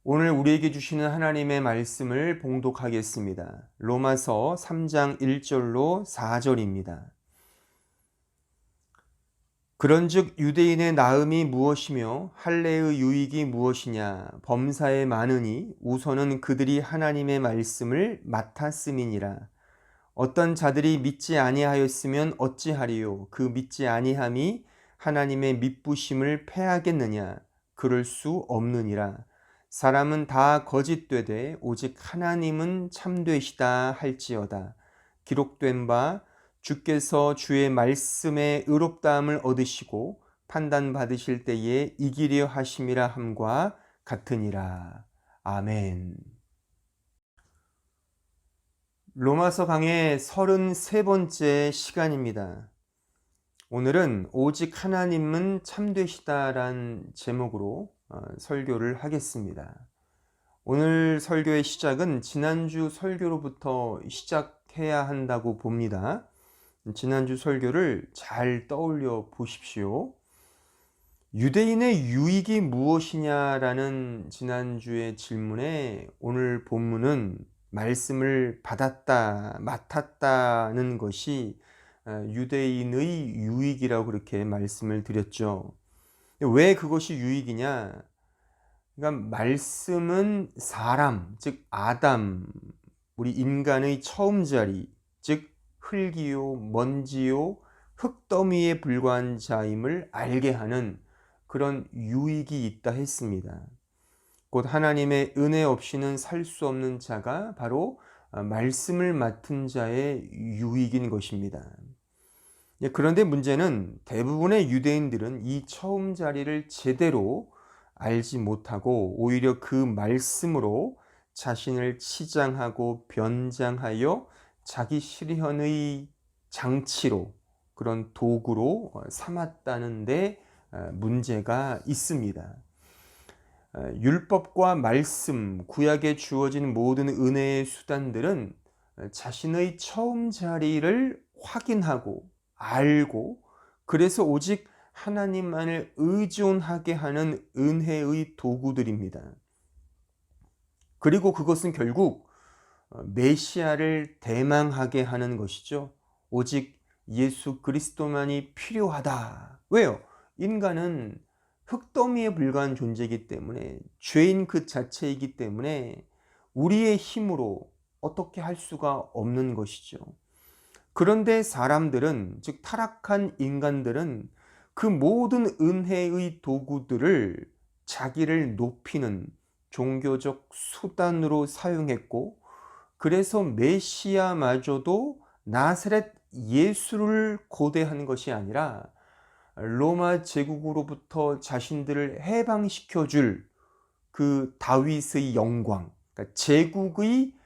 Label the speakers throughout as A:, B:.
A: 오늘 우리에게 주시는 하나님의 말씀을 봉독하겠습니다. 로마서 3장 1절로 4절입니다. 그런즉 유대인의 나음이 무엇이며 할례의 유익이 무엇이냐? 범사에 많으니 우선은 그들이 하나님의 말씀을 맡았음이니라. 어떤 자들이 믿지 아니하였으면 어찌하리요? 그 믿지 아니함이 하나님의 믿부심을 패하겠느냐? 그럴 수 없느니라. 사람은 다 거짓되되 오직 하나님은 참되시다 할지어다. 기록된 바 주께서 주의 말씀에 의롭다함을 얻으시고 판단받으실 때에 이기려 하심이라 함과 같으니라. 아멘. 로마서 강의 33번째 시간입니다. 오늘은 오직 하나님은 참되시다란 제목으로 설교를 하겠습니다. 오늘 설교의 시작은 지난주 설교로부터 시작해야 한다고 봅니다. 지난주 설교를 잘 떠올려 보십시오. 유대인의 유익이 무엇이냐라는 지난주의 질문에 오늘 본문은 말씀을 받았다, 맡았다는 것이 유대인의 유익이라고 그렇게 말씀을 드렸죠. 왜 그것이 유익이냐? 그러니까 말씀은 사람, 즉 아담, 우리 인간의 처음 자리, 즉 흙이요, 먼지요, 흙더미에 불과한 자임을 알게 하는 그런 유익이 있다 했습니다. 곧 하나님의 은혜 없이는 살 수 없는 자가 바로 말씀을 맡은 자의 유익인 것입니다. 그런데 문제는 대부분의 유대인들은 이 처음 자리를 제대로 알지 못하고 오히려 그 말씀으로 자신을 치장하고 변장하여 자기 실현의 장치로, 그런 도구로 삼았다는 데 문제가 있습니다. 율법과 말씀, 구약에 주어진 모든 은혜의 수단들은 자신의 처음 자리를 확인하고 알고, 그래서 오직 하나님만을 의존하게 하는 은혜의 도구들입니다. 그리고 그것은 결국 메시아를 대망하게 하는 것이죠. 오직 예수 그리스도만이 필요하다. 왜요? 인간은 흙더미에 불과한 존재이기 때문에, 죄인 그 자체이기 때문에 우리의 힘으로 어떻게 할 수가 없는 것이죠. 그런데 사람들은, 즉 타락한 인간들은 그 모든 은혜의 도구들을 자기를 높이는 종교적 수단으로 사용했고, 그래서 메시아마저도 나사렛 예수를 고대한 것이 아니라 로마 제국으로부터 자신들을 해방시켜 줄 그 다윗의 영광, 그러니까 제국의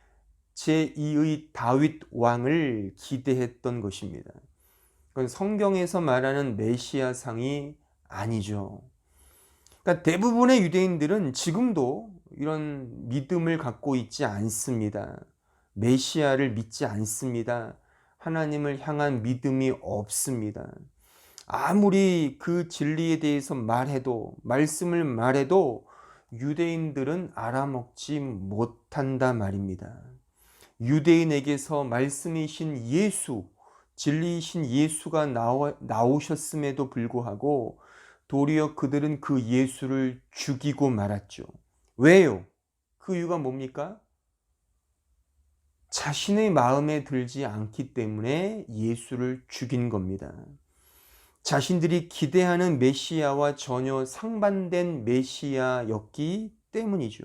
A: 제2의 다윗 왕을 기대했던 것입니다. 그건 성경에서 말하는 메시아상이 아니죠. 그러니까 대부분의 유대인들은 지금도 이런 믿음을 갖고 있지 않습니다. 메시아를 믿지 않습니다. 하나님을 향한 믿음이 없습니다. 아무리 그 진리에 대해서 말해도, 말씀을 말해도 유대인들은 알아먹지 못한다 말입니다. 유대인에게서 말씀이신 예수, 진리이신 예수가 나오셨음에도 불구하고 도리어 그들은 그 예수를 죽이고 말았죠. 왜요? 그 이유가 뭡니까? 자신의 마음에 들지 않기 때문에 예수를 죽인 겁니다. 자신들이 기대하는 메시아와 전혀 상반된 메시아였기 때문이죠.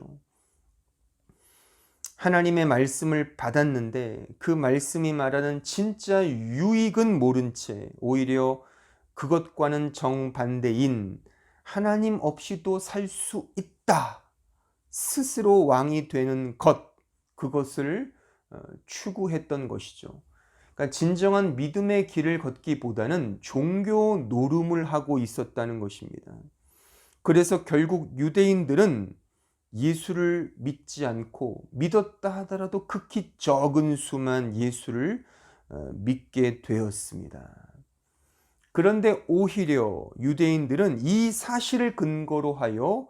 A: 하나님의 말씀을 받았는데 그 말씀이 말하는 진짜 유익은 모른 채 오히려 그것과는 정반대인 하나님 없이도 살 수 있다, 스스로 왕이 되는 것, 그것을 추구했던 것이죠. 그러니까 진정한 믿음의 길을 걷기보다는 종교 노름을 하고 있었다는 것입니다. 그래서 결국 유대인들은 예수를 믿지 않고, 믿었다 하더라도 극히 적은 수만 예수를 믿게 되었습니다. 그런데 오히려 유대인들은 이 사실을 근거로 하여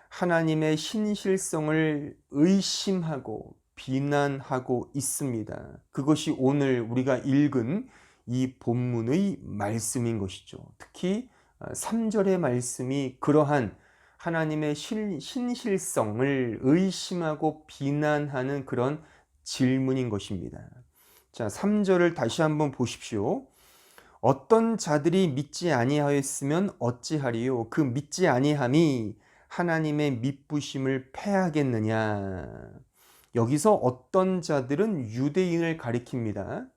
A: 하나님의 신실성을 의심하고 비난하고 있습니다. 그것이 오늘 우리가 읽은 이 본문의 말씀인 것이죠. 특히 3절의 말씀이 그러한 하나님의 신실성을 의심하고 비난하는 그런 질문인 것입니다. 자, 3절을 다시 한번 보십시오. 어떤 자들이 믿지 아니하였으면 어찌하리요? 그 믿지 아니함이 하나님의 미쁘심을 패하겠느냐? 여기서 어떤 자들은 유대인을 가리킵니다.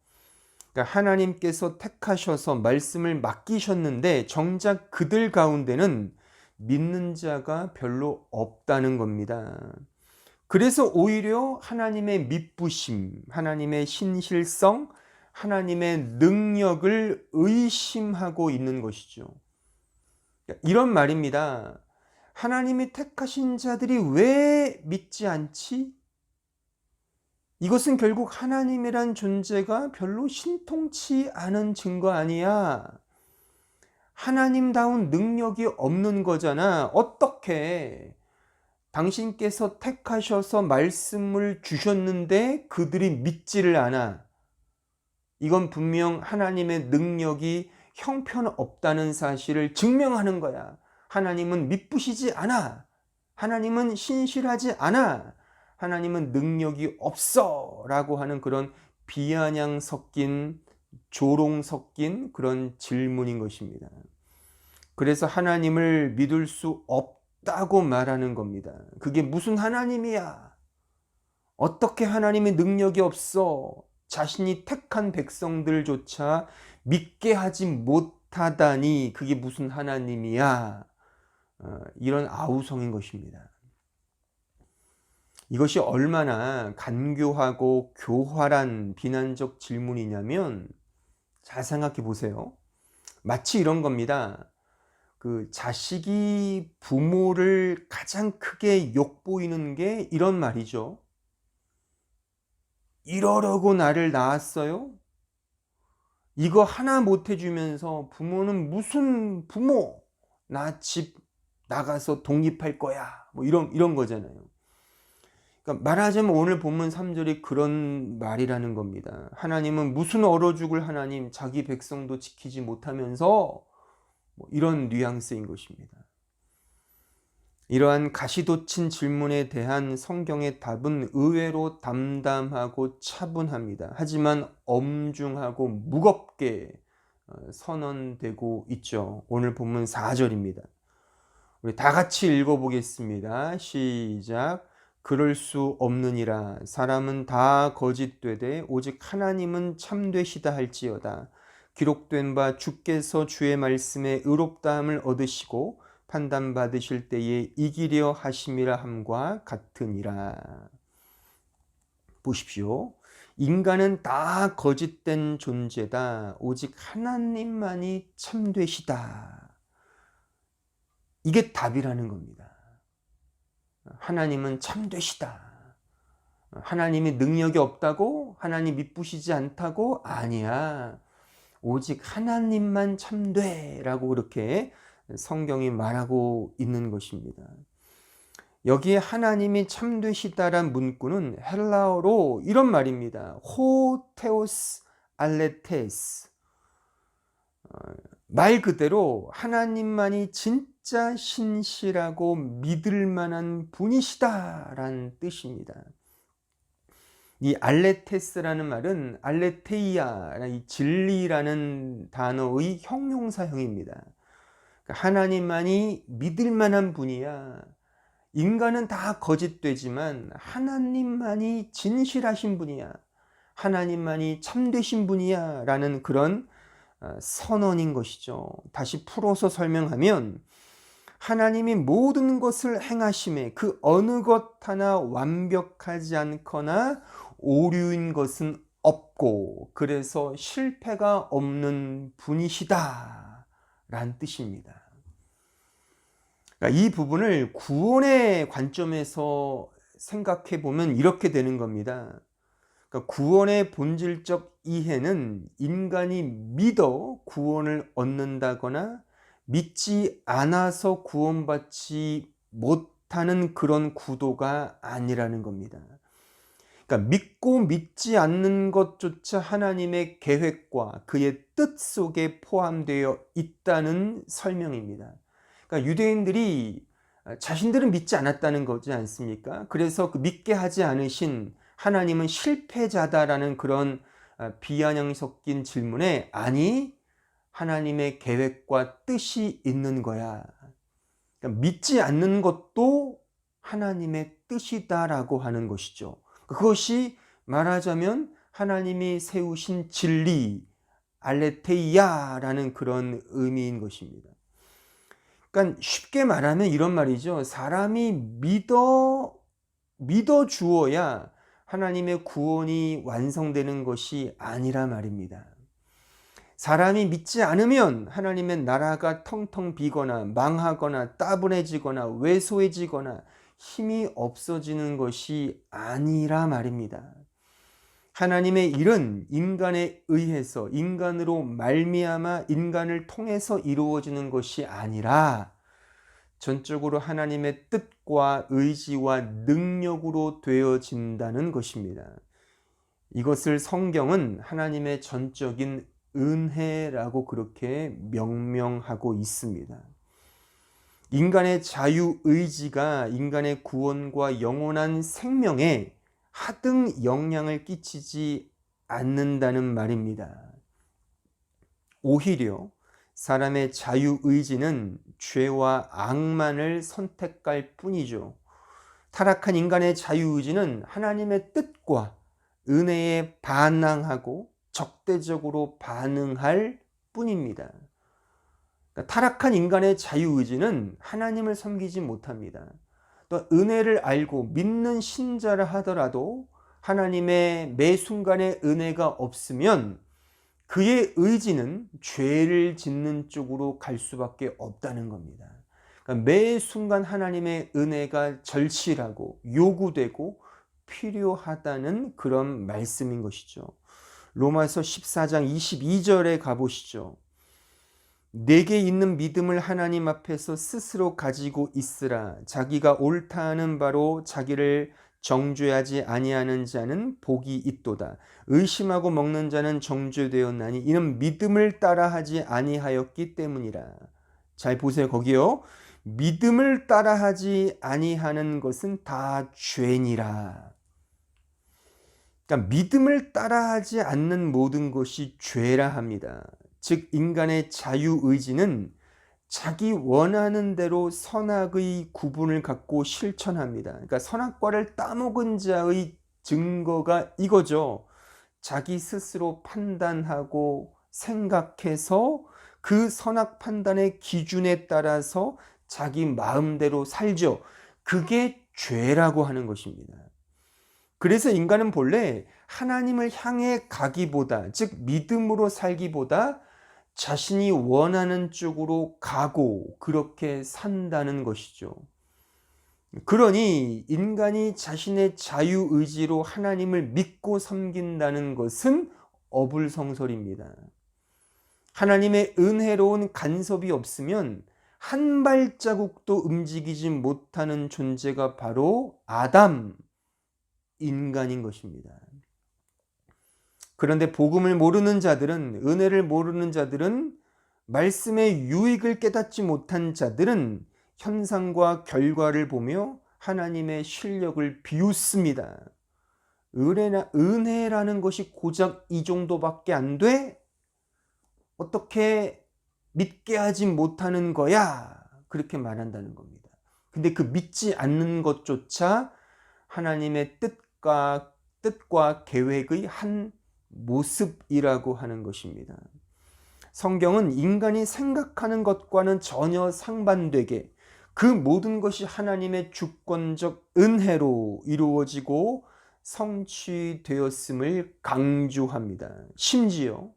A: 그러니까 하나님께서 택하셔서 말씀을 맡기셨는데 정작 그들 가운데는 믿는 자가 별로 없다는 겁니다. 그래서 오히려 하나님의 미쁘심, 하나님의 신실성, 하나님의 능력을 의심하고 있는 것이죠. 이런 말입니다. 하나님이 택하신 자들이 왜 믿지 않지? 이것은 결국 하나님이란 존재가 별로 신통치 않은 증거 아니야. 하나님다운 능력이 없는 거잖아. 어떻게 당신께서 택하셔서 말씀을 주셨는데 그들이 믿지를 않아. 이건 분명 하나님의 능력이 형편없다는 사실을 증명하는 거야. 하나님은 미쁘시지 않아. 하나님은 신실하지 않아. 하나님은 능력이 없어 라고 하는 그런 비아냥 섞인 조롱 섞인 그런 질문인 것입니다. 그래서 하나님을 믿을 수 없다고 말하는 겁니다. 그게 무슨 하나님이야? 어떻게 하나님의 능력이 없어? 자신이 택한 백성들조차 믿게 하지 못하다니 그게 무슨 하나님이야? 이런 아우성인 것입니다. 이것이 얼마나 간교하고 교활한 비난적 질문이냐면 잘 생각해 보세요. 마치 이런 겁니다. 그 자식이 부모를 가장 크게 욕보이는 게 이런 말이죠. 이러려고 나를 낳았어요? 이거 하나 못 해주면서 부모는 무슨 부모? 나 집 나가서 독립할 거야. 뭐 이런 거잖아요. 그러니까 말하자면 오늘 본문 3절이 그런 말이라는 겁니다. 하나님은 무슨 얼어 죽을 하나님, 자기 백성도 지키지 못하면서 뭐 이런 뉘앙스인 것입니다. 이러한 가시돋친 질문에 대한 성경의 답은 의외로 담담하고 차분합니다. 하지만 엄중하고 무겁게 선언되고 있죠. 오늘 본문 4절입니다. 우리 다 같이 읽어보겠습니다. 시작. 그럴 수 없느니라. 사람은 다 거짓되되 오직 하나님은 참되시다 할지어다. 기록된 바 주께서 주의 말씀에 의롭다함을 얻으시고 판단받으실 때에 이기려 하심이라 함과 같으니라. 보십시오. 인간은 다 거짓된 존재다. 오직 하나님만이 참되시다. 이게 답이라는 겁니다. 하나님은 참되시다. 하나님이 능력이 없다고? 하나님 미쁘시지 않다고? 아니야. 오직 하나님만 참되라고 그렇게 성경이 말하고 있는 것입니다. 여기에 하나님이 참되시다란 문구는 헬라어로 이런 말입니다. 호테오스 알레테스. 말 그대로 하나님만이 진짜 신실하고 믿을 만한 분이시다라는 뜻입니다. 이 알레테스라는 말은 알레테이아, 이 진리라는 단어의 형용사형입니다. 하나님만이 믿을 만한 분이야. 인간은 다 거짓되지만 하나님만이 진실하신 분이야. 하나님만이 참되신 분이야 라는 그런 선언인 것이죠. 다시 풀어서 설명하면 하나님이 모든 것을 행하심에 그 어느 것 하나 완벽하지 않거나 오류인 것은 없고 그래서 실패가 없는 분이시다 라는 뜻입니다. 그러니까 이 부분을 구원의 관점에서 생각해 보면 이렇게 되는 겁니다. 그러니까 구원의 본질적 이해는 인간이 믿어 구원을 얻는다거나 믿지 않아서 구원받지 못하는 그런 구도가 아니라는 겁니다. 그러니까 믿고 믿지 않는 것조차 하나님의 계획과 그의 뜻 속에 포함되어 있다는 설명입니다. 그러니까 유대인들이 자신들은 믿지 않았다는 거지 않습니까? 그래서 그 믿게 하지 않으신 하나님은 실패자다라는 그런 비아냥 섞인 질문에 아니, 하나님의 계획과 뜻이 있는 거야. 그러니까 믿지 않는 것도 하나님의 뜻이다라고 하는 것이죠. 그것이 말하자면 하나님이 세우신 진리, 알레테이아라는 그런 의미인 것입니다. 그러니까 쉽게 말하면 이런 말이죠. 사람이 믿어 주어야 하나님의 구원이 완성되는 것이 아니라 말입니다. 사람이 믿지 않으면 하나님의 나라가 텅텅 비거나 망하거나 따분해지거나 왜소해지거나 힘이 없어지는 것이 아니라 말입니다. 하나님의 일은 인간에 의해서 인간으로 말미암아 인간을 통해서 이루어지는 것이 아니라 전적으로 하나님의 뜻과 의지와 능력으로 되어진다는 것입니다. 이것을 성경은 하나님의 전적인 은혜라고 그렇게 명명하고 있습니다. 인간의 자유의지가 인간의 구원과 영원한 생명에 하등 영향을 끼치지 않는다는 말입니다. 오히려 사람의 자유의지는 죄와 악만을 선택할 뿐이죠. 타락한 인간의 자유의지는 하나님의 뜻과 은혜에 반항하고 적대적으로 반응할 뿐입니다. 그러니까 타락한 인간의 자유의지는 하나님을 섬기지 못합니다. 또 은혜를 알고 믿는 신자라 하더라도 하나님의 매 순간의 은혜가 없으면 그의 의지는 죄를 짓는 쪽으로 갈 수밖에 없다는 겁니다. 그러니까 매 순간 하나님의 은혜가 절실하고 요구되고 필요하다는 그런 말씀인 것이죠. 로마서 14장 22절에 가보시죠. 내게 있는 믿음을 하나님 앞에서 스스로 가지고 있으라. 자기가 옳다 하는 바로 자기를 정죄하지 아니하는 자는 복이 있도다. 의심하고 먹는 자는 정죄되었나니 이는 믿음을 따라하지 아니하였기 때문이라. 잘 보세요. 거기요. 믿음을 따라하지 아니하는 것은 다 죄니라. 그러니까 믿음을 따라하지 않는 모든 것이 죄라 합니다. 즉 인간의 자유의지는 자기 원하는 대로 선악의 구분을 갖고 실천합니다. 그러니까 선악과를 따먹은 자의 증거가 이거죠. 자기 스스로 판단하고 생각해서 그 선악 판단의 기준에 따라서 자기 마음대로 살죠. 그게 죄라고 하는 것입니다. 그래서 인간은 본래 하나님을 향해 가기보다, 즉 믿음으로 살기보다 자신이 원하는 쪽으로 가고 그렇게 산다는 것이죠. 그러니 인간이 자신의 자유의지로 하나님을 믿고 섬긴다는 것은 어불성설입니다. 하나님의 은혜로운 간섭이 없으면 한 발자국도 움직이지 못하는 존재가 바로 아담, 인간인 것입니다. 그런데 복음을 모르는 자들은, 은혜를 모르는 자들은, 말씀의 유익을 깨닫지 못한 자들은 현상과 결과를 보며 하나님의 실력을 비웃습니다. 은혜라는 것이 고작 이 정도밖에 안 돼? 어떻게 믿게 하지 못하는 거야? 그렇게 말한다는 겁니다. 근데 그 믿지 않는 것조차 하나님의 뜻과 계획의 한 모습이라고 하는 것입니다. 성경은 인간이 생각하는 것과는 전혀 상반되게 그 모든 것이 하나님의 주권적 은혜로 이루어지고 성취되었음을 강조합니다. 심지어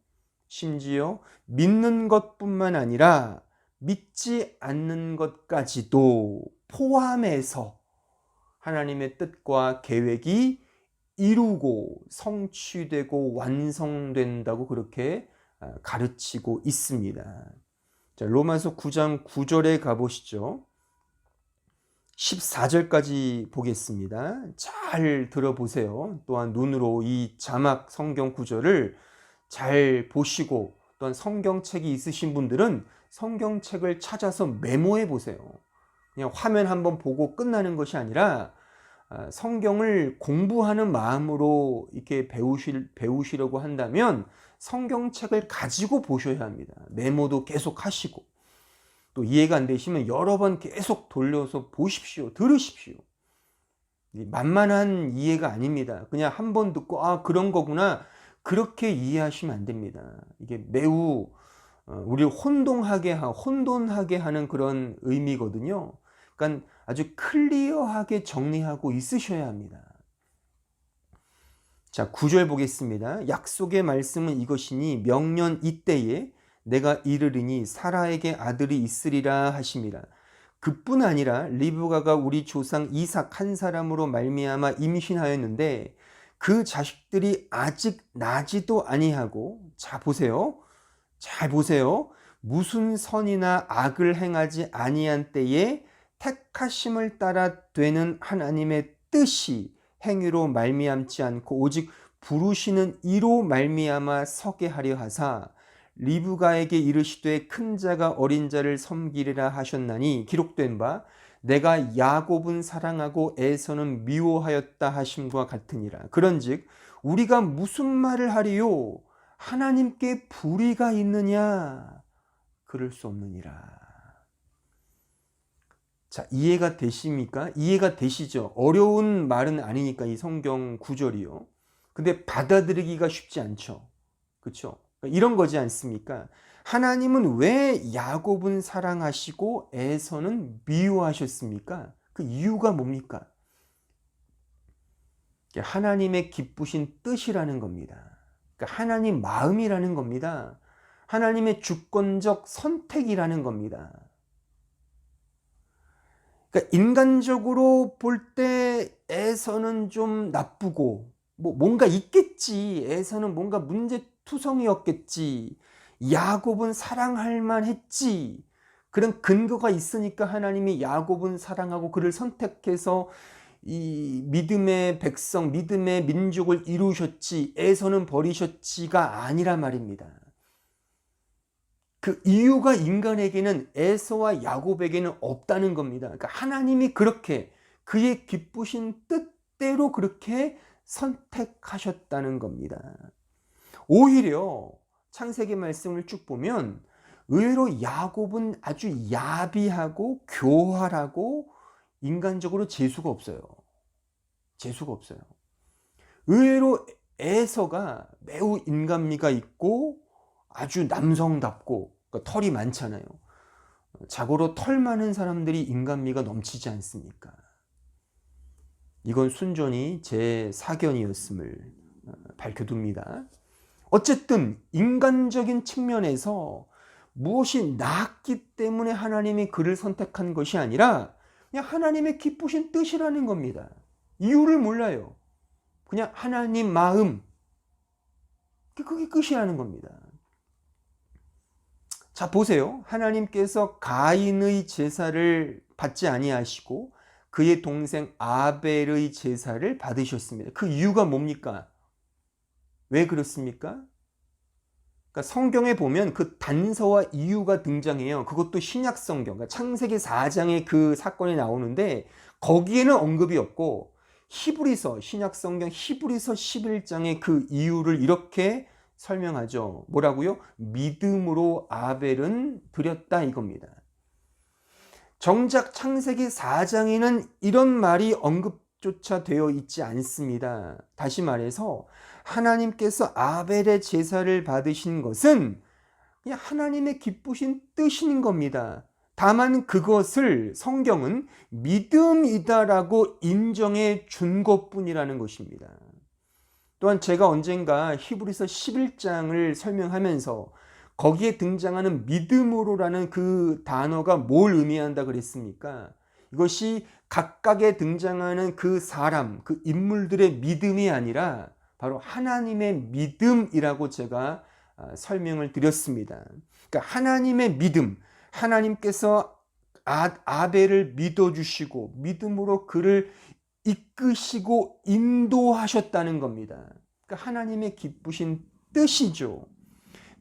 A: 믿는 것뿐만 아니라 믿지 않는 것까지도 포함해서 하나님의 뜻과 계획이 이루고 성취되고 완성된다고 그렇게 가르치고 있습니다. 자, 로마서 9장 9절에 가보시죠. 14절까지 보겠습니다. 잘 들어보세요. 또한 눈으로 이 자막 성경 구절을 잘 보시고, 또한 성경책이 있으신 분들은 성경책을 찾아서 메모해 보세요. 그냥 화면 한번 보고 끝나는 것이 아니라 성경을 공부하는 마음으로 이렇게 배우시려고 한다면 성경책을 가지고 보셔야 합니다. 메모도 계속 하시고, 또 이해가 안 되시면 여러 번 계속 돌려서 보십시오. 들으십시오. 만만한 이해가 아닙니다. 그냥 한 번 듣고 아 그런 거구나 그렇게 이해하시면 안 됩니다. 이게 매우 우리를 혼돈하게 하는 그런 의미거든요. 그러니까 아주 클리어하게 정리하고 있으셔야 합니다. 자, 9절 보겠습니다. 약속의 말씀은 이것이니 명년 이때에 내가 이르리니 사라에게 아들이 있으리라 하심이라. 그뿐 아니라 리브가가 우리 조상 이삭 한 사람으로 말미암아 임신하였는데 그 자식들이 아직 나지도 아니하고, 자 보세요. 잘 보세요. 무슨 선이나 악을 행하지 아니한 때에 택하심을 따라 되는 하나님의 뜻이 행위로 말미암지 않고 오직 부르시는 이로 말미암아 서게 하려 하사 리브가에게 이르시되 큰 자가 어린 자를 섬기리라 하셨나니 기록된 바 내가 야곱은 사랑하고 에서는 미워하였다 하심과 같으니라. 그런즉 우리가 무슨 말을 하리요? 하나님께 불의가 있느냐? 그럴 수 없느니라. 자, 이해가 되십니까? 이해가 되시죠? 어려운 말은 아니니까 이 성경 구절이요. 근데 받아들이기가 쉽지 않죠. 그렇죠? 이런 거지 않습니까? 하나님은 왜 야곱은 사랑하시고 에서는 미워하셨습니까? 그 이유가 뭡니까? 하나님의 기쁘신 뜻이라는 겁니다. 그러니까 하나님 마음이라는 겁니다. 하나님의 주권적 선택이라는 겁니다. 그러니까 인간적으로 볼 때 에서는 좀 나쁘고 뭔가 있겠지. 에서는 뭔가 문제투성이었겠지. 야곱은 사랑할 만했지. 그런 근거가 있으니까 하나님이 야곱은 사랑하고 그를 선택해서 이 믿음의 백성, 믿음의 민족을 이루셨지, 에서는 버리셨지가 아니란 말입니다. 그 이유가 인간에게는, 에서와 야곱에게는 없다는 겁니다. 그러니까 하나님이 그렇게 그의 기쁘신 뜻대로 그렇게 선택하셨다는 겁니다. 오히려 창세기 말씀을 쭉 보면 의외로 야곱은 아주 야비하고 교활하고 인간적으로 재수가 없어요. 재수가 없어요. 의외로 에서가 매우 인간미가 있고 아주 남성답고, 그러니까 털이 많잖아요. 자고로 털 많은 사람들이 인간미가 넘치지 않습니까? 이건 순전히 제 사견이었음을 밝혀둡니다. 어쨌든 인간적인 측면에서 무엇이 나았기 때문에 하나님이 그를 선택한 것이 아니라 그냥 하나님의 기쁘신 뜻이라는 겁니다. 이유를 몰라요. 그냥 하나님 마음, 그게 끝이라는 겁니다. 자 보세요. 하나님께서 가인의 제사를 받지 아니하시고 그의 동생 아벨의 제사를 받으셨습니다. 그 이유가 뭡니까? 왜 그렇습니까? 그러니까 성경에 보면 그 단서와 이유가 등장해요. 그것도 신약 성경, 그러니까 창세기 4장에 그 사건이 나오는데 거기에는 언급이 없고 히브리서, 신약 성경 히브리서 11장에 그 이유를 이렇게 설명하죠. 뭐라고요? 믿음으로 아벨은 드렸다 이겁니다. 정작 창세기 4장에는 이런 말이 언급조차 되어 있지 않습니다. 다시 말해서 하나님께서 아벨의 제사를 받으신 것은 그냥 하나님의 기쁘신 뜻인 겁니다. 다만 그것을 성경은 믿음이다라고 인정해 준 것뿐이라는 것입니다. 또한 제가 언젠가 히브리서 11장을 설명하면서 거기에 등장하는 믿음으로라는 그 단어가 뭘 의미한다 그랬습니까? 이것이 각각에 등장하는 그 사람, 그 인물들의 믿음이 아니라 바로 하나님의 믿음이라고 제가 설명을 드렸습니다. 그러니까 하나님의 믿음, 하나님께서 아벨을 믿어주시고 믿음으로 그를 이끄시고 인도하셨다는 겁니다. 그러니까 하나님의 기쁘신 뜻이죠.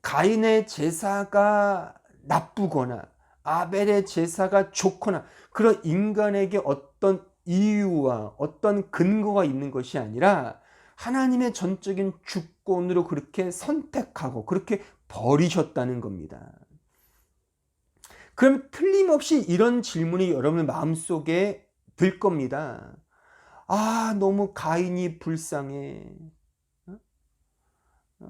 A: 가인의 제사가 나쁘거나 아벨의 제사가 좋거나 그런 인간에게 어떤 이유와 어떤 근거가 있는 것이 아니라 하나님의 전적인 주권으로 그렇게 선택하고 그렇게 버리셨다는 겁니다. 그럼 틀림없이 이런 질문이 여러분 마음속에 들 겁니다. 아, 너무 가인이 불쌍해.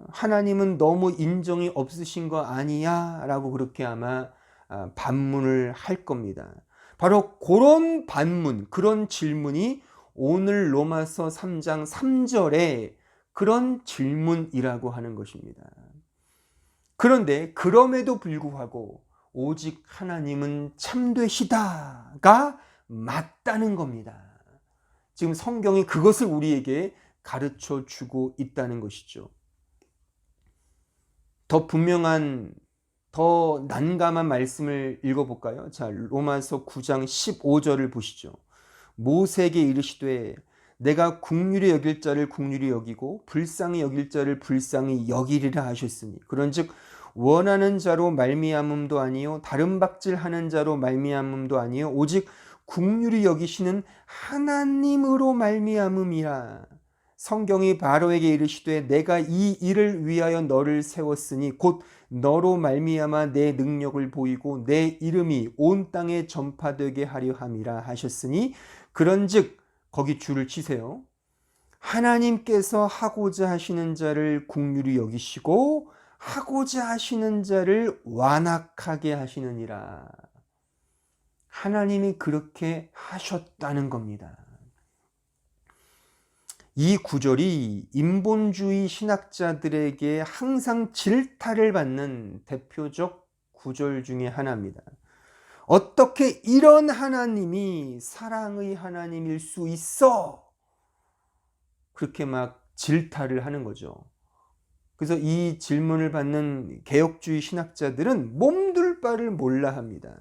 A: 하나님은 너무 인정이 없으신 거 아니야? 라고 그렇게 아마 반문을 할 겁니다. 바로 그런 반문, 그런 질문이 오늘 로마서 3장 3절에 그런 질문이라고 하는 것입니다. 그런데 그럼에도 불구하고 오직 하나님은 참되시다가 맞다는 겁니다. 지금 성경이 그것을 우리에게 가르쳐 주고 있다는 것이죠. 더 분명한, 더 난감한 말씀을 읽어볼까요? 자, 로마서 9장 15절을 보시죠. 모세에게 이르시되 내가 긍휼히 여길 자를 긍휼히 여기고 불쌍히 여길 자를 불쌍히 여기리라 하셨으니 그런즉 원하는 자로 말미암음도 아니요 다른 박질하는 자로 말미암음도 아니요 오직 긍휼히 여기시는 하나님으로 말미암음이라. 성경이 바로에게 이르시되 내가 이 일을 위하여 너를 세웠으니 곧 너로 말미암아 내 능력을 보이고 내 이름이 온 땅에 전파되게 하려 함이라 하셨으니 그런즉 거기 줄을 치세요. 하나님께서 하고자 하시는 자를 긍휼히 여기시고 하고자 하시는 자를 완악하게 하시느니라. 하나님이 그렇게 하셨다는 겁니다. 이 구절이 인본주의 신학자들에게 항상 질타를 받는 대표적 구절 중에 하나입니다. 어떻게 이런 하나님이 사랑의 하나님일 수 있어? 그렇게 막 질타를 하는 거죠. 그래서 이 질문을 받는 개혁주의 신학자들은 몸둘 바를 몰라 합니다.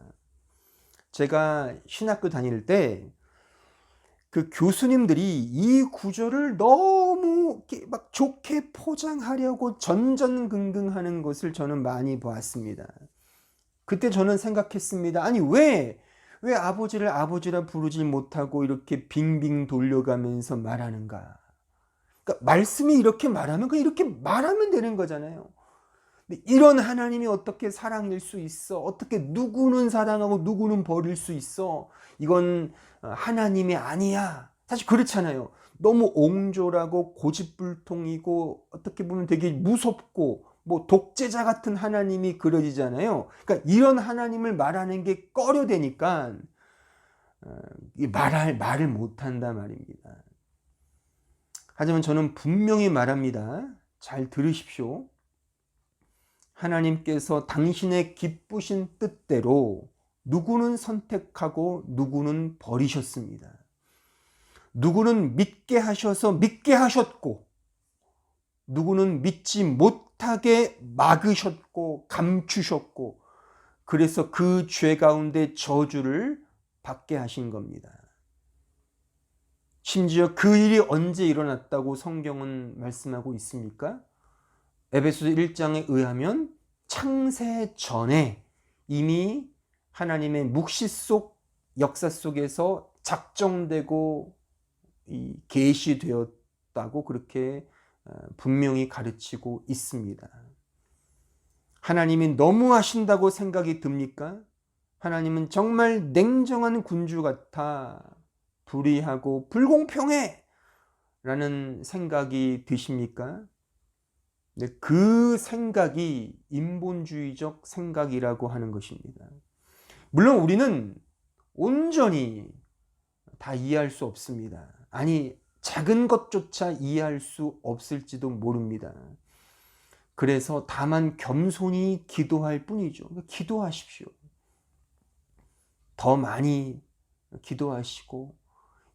A: 제가 신학교 다닐 때 그 교수님들이 이 구절을 너무 막 좋게 포장하려고 전전긍긍하는 것을 저는 많이 보았습니다. 그때 저는 생각했습니다. 아니 왜 아버지를 아버지라 부르지 못하고 이렇게 빙빙 돌려가면서 말하는가? 그러니까 말씀이 이렇게 말하면 그냥 이렇게 말하면 되는 거잖아요. 근데 이런 하나님이 어떻게 사랑일 수 있어? 어떻게 누구는 사랑하고 누구는 버릴 수 있어? 이건 하나님이 아니야. 사실 그렇잖아요. 너무 옹졸하고 고집불통이고 어떻게 보면 되게 무섭고 뭐 독재자 같은 하나님이 그려지잖아요. 그러니까 이런 하나님을 말하는 게 꺼려대니까 말을 못한다 말입니다. 하지만 저는 분명히 말합니다. 잘 들으십시오. 하나님께서 당신의 기쁘신 뜻대로 누구는 선택하고 누구는 버리셨습니다. 누구는 믿게 하셔서 믿게 하셨고 누구는 믿지 못하게 막으셨고 감추셨고 그래서 그 죄 가운데 저주를 받게 하신 겁니다. 심지어 그 일이 언제 일어났다고 성경은 말씀하고 있습니까? 에베소서 1장에 의하면 창세 전에 이미 하나님의 묵시 속 역사 속에서 작정되고 계시되었다고 그렇게 분명히 가르치고 있습니다. 하나님이 너무하신다고 생각이 듭니까? 하나님은 정말 냉정한 군주 같아 불의하고 불공평해 라는 생각이 드십니까? 그 생각이 인본주의적 생각이라고 하는 것입니다. 물론 우리는 온전히 다 이해할 수 없습니다. 아니, 작은 것조차 이해할 수 없을지도 모릅니다. 그래서 다만 겸손히 기도할 뿐이죠. 기도하십시오. 더 많이 기도하시고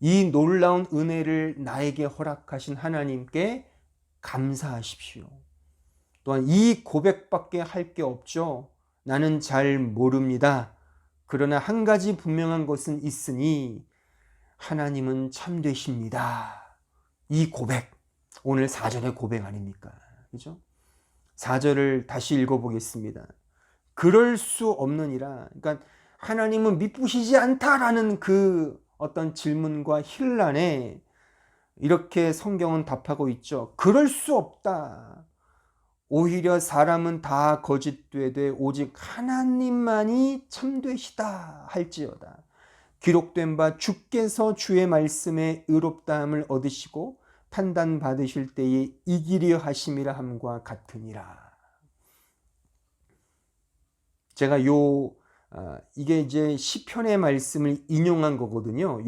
A: 이 놀라운 은혜를 나에게 허락하신 하나님께 감사하십시오. 또한 이 고백밖에 할 게 없죠. 나는 잘 모릅니다. 그러나 한 가지 분명한 것은 있으니 하나님은 참되십니다. 이 고백, 오늘 4절의 고백 아닙니까? 그죠? 4절을 다시 읽어보겠습니다. 그럴 수 없느니라. 그러니까 하나님은 미쁘시지 않다라는 그 어떤 질문과 혼란에 이렇게 성경은 답하고 있죠. 그럴 수 없다. 오히려 사람은 다 거짓되되 오직 하나님만이 참되시다 할지어다. 기록된 바 주께서 주의 말씀에 의롭다함을 얻으시고 판단받으실 때에 이기려 하심이라 함과 같으니라. 제가 이게 이제 시편의 말씀을 인용한 거거든요.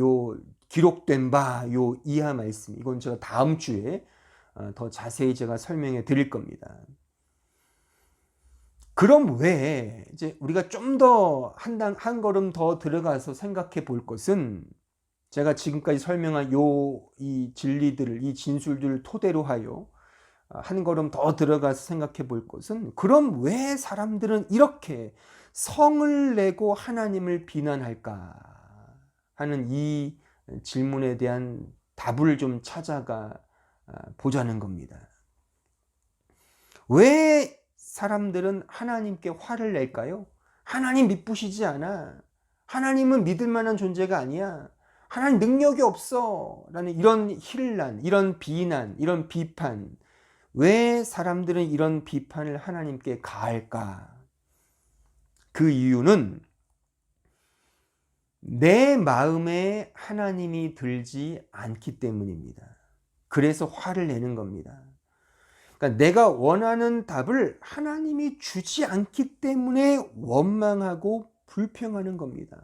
A: 기록된 바 이하 말씀, 이건 제가 다음 주에 더 자세히 제가 설명해 드릴 겁니다. 그럼 왜 이제 우리가 좀 더 한 걸음 더 들어가서 생각해 볼 것은, 제가 지금까지 설명한 이 진리들을, 이 진술들을 토대로 하여 한 걸음 더 들어가서 생각해 볼 것은, 그럼 왜 사람들은 이렇게 성을 내고 하나님을 비난할까 하는 이 질문에 대한 답을 좀 찾아가 보자는 겁니다. 왜 사람들은 하나님께 화를 낼까요? 하나님 미쁘시지 않아. 하나님은 믿을 만한 존재가 아니야. 하나님 능력이 없어. 라는 이런 혼란, 이런 비난, 이런 비판. 왜 사람들은 이런 비판을 하나님께 가할까? 그 이유는 내 마음에 하나님이 들지 않기 때문입니다. 그래서 화를 내는 겁니다. 그러니까 내가 원하는 답을 하나님이 주지 않기 때문에 원망하고 불평하는 겁니다.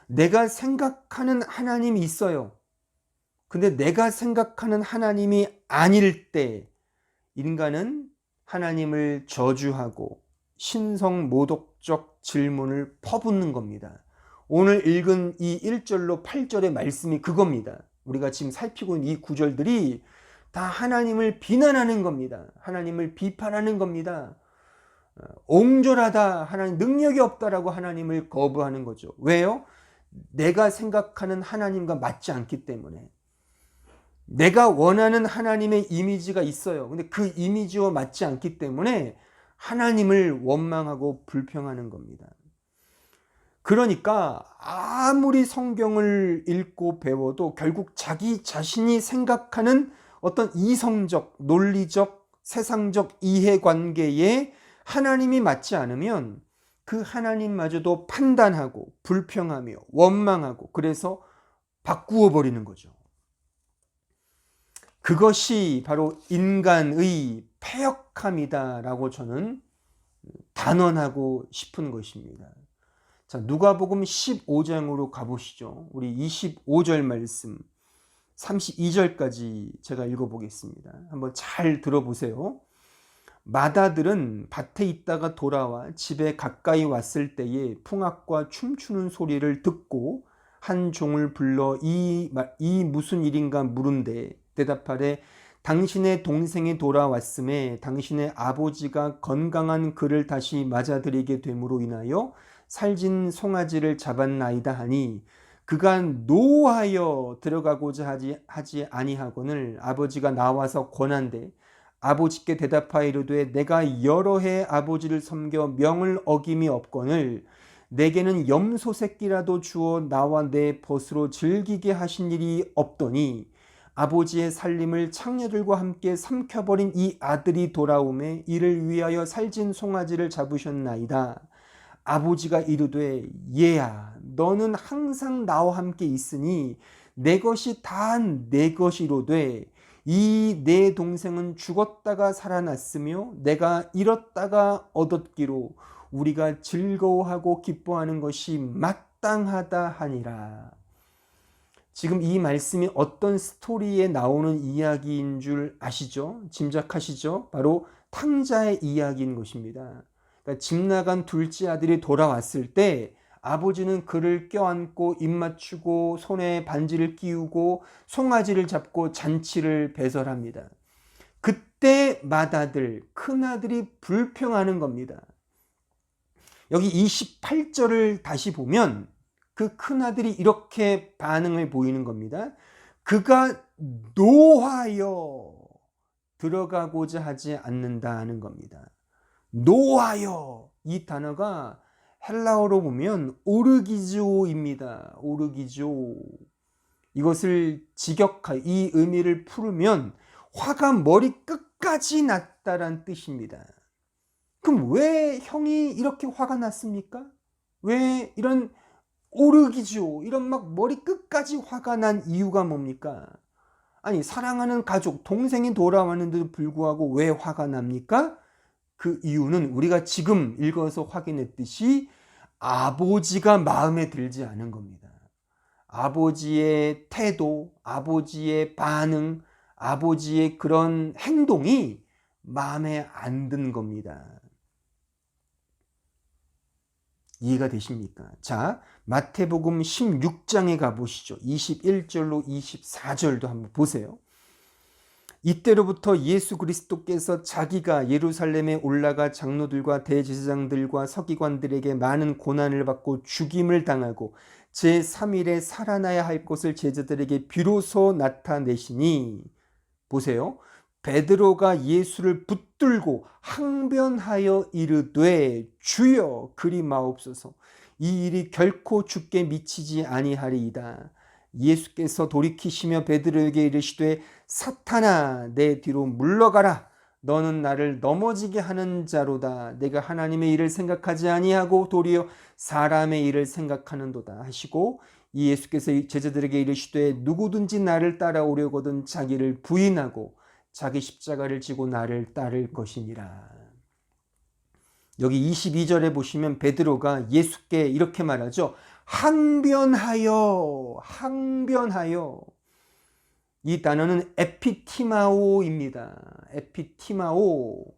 A: 내가 생각하는 하나님이 있어요. 근데 내가 생각하는 하나님이 아닐 때 인간은 하나님을 저주하고 신성모독적 질문을 퍼붓는 겁니다. 오늘 읽은 이 1절로 8절의 말씀이 그겁니다. 우리가 지금 살피고 있는 이 구절들이 다 하나님을 비난하는 겁니다. 하나님을 비판하는 겁니다. 옹졸하다, 하나님 능력이 없다라고 하나님을 거부하는 거죠. 왜요? 내가 생각하는 하나님과 맞지 않기 때문에. 내가 원하는 하나님의 이미지가 있어요. 근데 그 이미지와 맞지 않기 때문에 하나님을 원망하고 불평하는 겁니다. 그러니까 아무리 성경을 읽고 배워도 결국 자기 자신이 생각하는 어떤 이성적, 논리적, 세상적 이해관계에 하나님이 맞지 않으면 그 하나님마저도 판단하고 불평하며 원망하고, 그래서 바꾸어 버리는 거죠. 그것이 바로 인간의 패역함이다라고 저는 단언하고 싶은 것입니다. 자, 누가복음 15장으로 가보시죠. 우리 25절 말씀 32절까지 제가 읽어보겠습니다. 한번 잘 들어보세요. 마다들은 밭에 있다가 돌아와 집에 가까이 왔을 때에 풍악과 춤추는 소리를 듣고 한 종을 불러 이 무슨 일인가 물은데 대답하되 당신의 동생이 돌아왔음에 당신의 아버지가 건강한 그를 다시 맞아들이게 됨으로 인하여 살진 송아지를 잡았나이다 하니, 그가 노하여 들어가고자 하지 아니하거늘 아버지가 나와서 권한대 아버지께 대답하여 이르되 내가 여러 해 아버지를 섬겨 명을 어김이 없거늘 내게는 염소 새끼라도 주어 나와 내 벗으로 즐기게 하신 일이 없더니 아버지의 살림을 창녀들과 함께 삼켜버린 이 아들이 돌아오매 이를 위하여 살진 송아지를 잡으셨나이다. 아버지가 이르되 얘야 너는 항상 나와 함께 있으니 내 것이 다 내 것이로되 이 내 동생은 죽었다가 살아났으며 내가 잃었다가 얻었기로 우리가 즐거워하고 기뻐하는 것이 마땅하다 하니라. 지금 이 말씀이 어떤 스토리에 나오는 이야기인 줄 아시죠? 짐작하시죠? 바로 탕자의 이야기인 것입니다. 그러니까 집 나간 둘째 아들이 돌아왔을 때 아버지는 그를 껴안고 입 맞추고 손에 반지를 끼우고 송아지를 잡고 잔치를 배설합니다. 그때 맏아들, 큰아들이 불평하는 겁니다. 여기 28절을 다시 보면 그 큰아들이 이렇게 반응을 보이는 겁니다. 그가 노하여 들어가고자 하지 않는다는 겁니다. 노하여, 이 단어가 헬라어로 보면 오르기조입니다. 오르기조. 이것을 직역하여 이 의미를 풀으면 화가 머리 끝까지 났다란 뜻입니다. 그럼 왜 형이 이렇게 화가 났습니까? 왜 이런 오르기죠, 이런 막 머리 끝까지 화가 난 이유가 뭡니까? 아니, 사랑하는 가족, 동생이 돌아왔는데도 불구하고 왜 화가 납니까? 그 이유는 우리가 지금 읽어서 확인했듯이 아버지가 마음에 들지 않은 겁니다. 아버지의 태도, 아버지의 반응, 아버지의 그런 행동이 마음에 안 든 겁니다. 이해가 되십니까? 자, 마태복음 16장에 가보시죠. 21절로 24절도 한번 보세요. 이때로부터 예수 그리스도께서 자기가 예루살렘에 올라가 장로들과 대제사장들과 서기관들에게 많은 고난을 받고 죽임을 당하고 제3일에 살아나야 할 것을 제자들에게 비로소 나타내시니, 보세요. 베드로가 예수를 붙들고 항변하여 이르되 주여 그리 마옵소서, 이 일이 결코 주께 미치지 아니하리이다. 예수께서 돌이키시며 베드로에게 이르시되 사탄아 내 뒤로 물러가라, 너는 나를 넘어지게 하는 자로다. 내가 하나님의 일을 생각하지 아니하고 도리어 사람의 일을 생각하는도다 하시고, 이 예수께서 제자들에게 이르시되 누구든지 나를 따라오려거든 자기를 부인하고 자기 십자가를 지고 나를 따를 것이니라. 여기 22절에 보시면 베드로가 예수께 이렇게 말하죠. 항변하여, 항변하여. 이 단어는 에피티마오입니다. 에피티마오.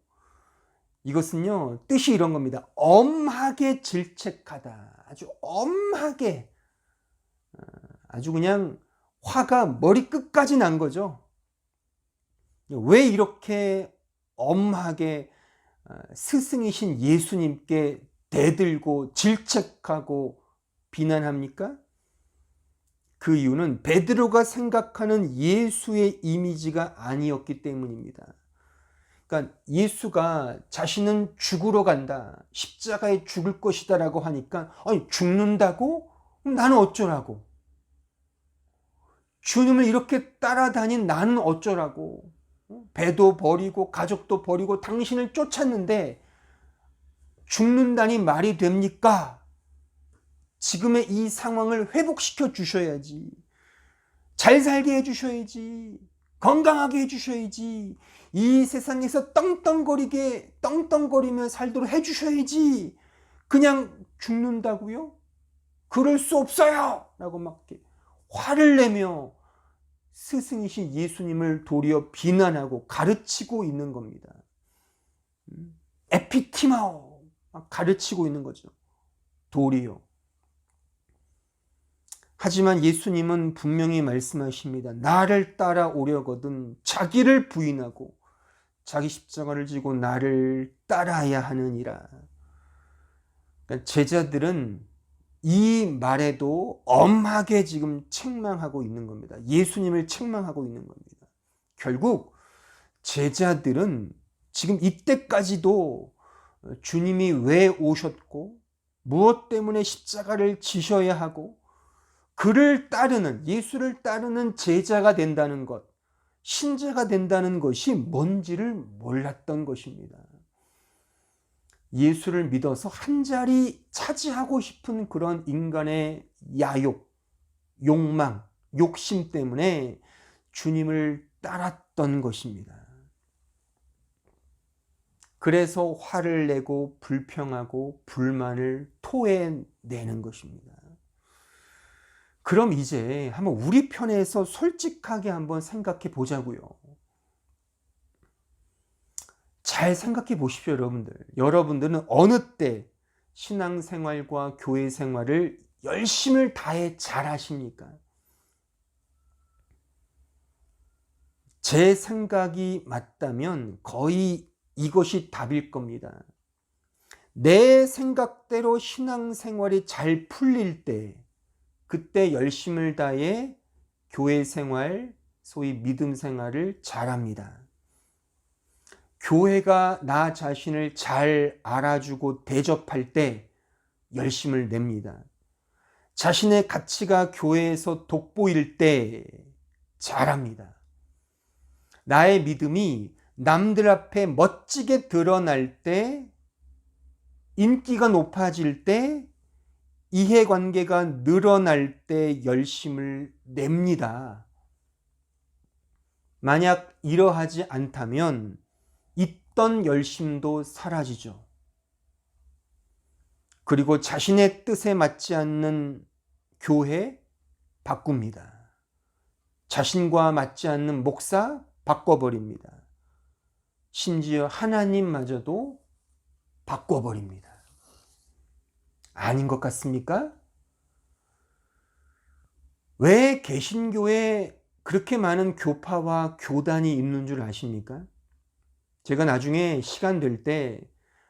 A: 이것은요, 뜻이 이런 겁니다. 엄하게 질책하다. 아주 엄하게, 아주 그냥 화가 머리 끝까지 난 거죠. 왜 이렇게 엄하게 스승이신 예수님께 대들고 질책하고 비난합니까? 그 이유는 베드로가 생각하는 예수의 이미지가 아니었기 때문입니다. 그러니까 예수가 자신은 죽으러 간다, 십자가에 죽을 것이다 라고 하니까, 아니 죽는다고? 나는 어쩌라고? 주님을 이렇게 따라다닌 나는 어쩌라고? 배도 버리고 가족도 버리고 당신을 쫓았는데 죽는다니 말이 됩니까? 지금의 이 상황을 회복시켜 주셔야지. 잘 살게 해 주셔야지. 건강하게 해 주셔야지. 이 세상에서 떵떵거리며 살도록 해 주셔야지. 그냥 죽는다고요? 그럴 수 없어요! 라고 막 화를 내며 스승이신 예수님을 도리어 비난하고 가르치고 있는 겁니다. 에피티마오, 가르치고 있는 거죠. 도리어. 하지만 예수님은 분명히 말씀하십니다. 나를 따라오려거든 자기를 부인하고 자기 십자가를 지고 나를 따라야 하느니라. 그러니까 제자들은 이 말에도 엄하게 지금 책망하고 있는 겁니다. 예수님을 책망하고 있는 겁니다. 결국 제자들은 지금 이때까지도 주님이 왜 오셨고 무엇 때문에 십자가를 지셔야 하고 그를 따르는, 예수를 따르는 제자가 된다는 것, 신자가 된다는 것이 뭔지를 몰랐던 것입니다. 예수를 믿어서 한 자리 차지하고 싶은 그런 인간의 야욕, 욕망, 욕심 때문에 주님을 따랐던 것입니다. 그래서 화를 내고 불평하고 불만을 토해내는 것입니다. 그럼 이제 한번 우리 편에서 솔직하게 한번 생각해 보자고요. 잘 생각해 보십시오, 여러분들. 여러분들은 어느 때 신앙생활과 교회 생활을 열심을 다해 잘 하십니까? 제 생각이 맞다면 거의 이것이 답일 겁니다. 내 생각대로 신앙생활이 잘 풀릴 때, 그때 열심을 다해 교회 생활, 소위 믿음 생활을 잘합니다. 교회가 나 자신을 잘 알아주고 대접할 때 열심을 냅니다. 자신의 가치가 교회에서 돋보일 때 잘합니다. 나의 믿음이 남들 앞에 멋지게 드러날 때, 인기가 높아질 때, 이해관계가 늘어날 때 열심을 냅니다. 만약 이러하지 않다면 있던 열심도 사라지죠. 그리고 자신의 뜻에 맞지 않는 교회 바꿉니다. 자신과 맞지 않는 목사 바꿔버립니다. 심지어 하나님마저도 바꿔버립니다. 아닌 것 같습니까? 왜 개신교에 그렇게 많은 교파와 교단이 있는 줄 아십니까? 제가 나중에 시간 될 때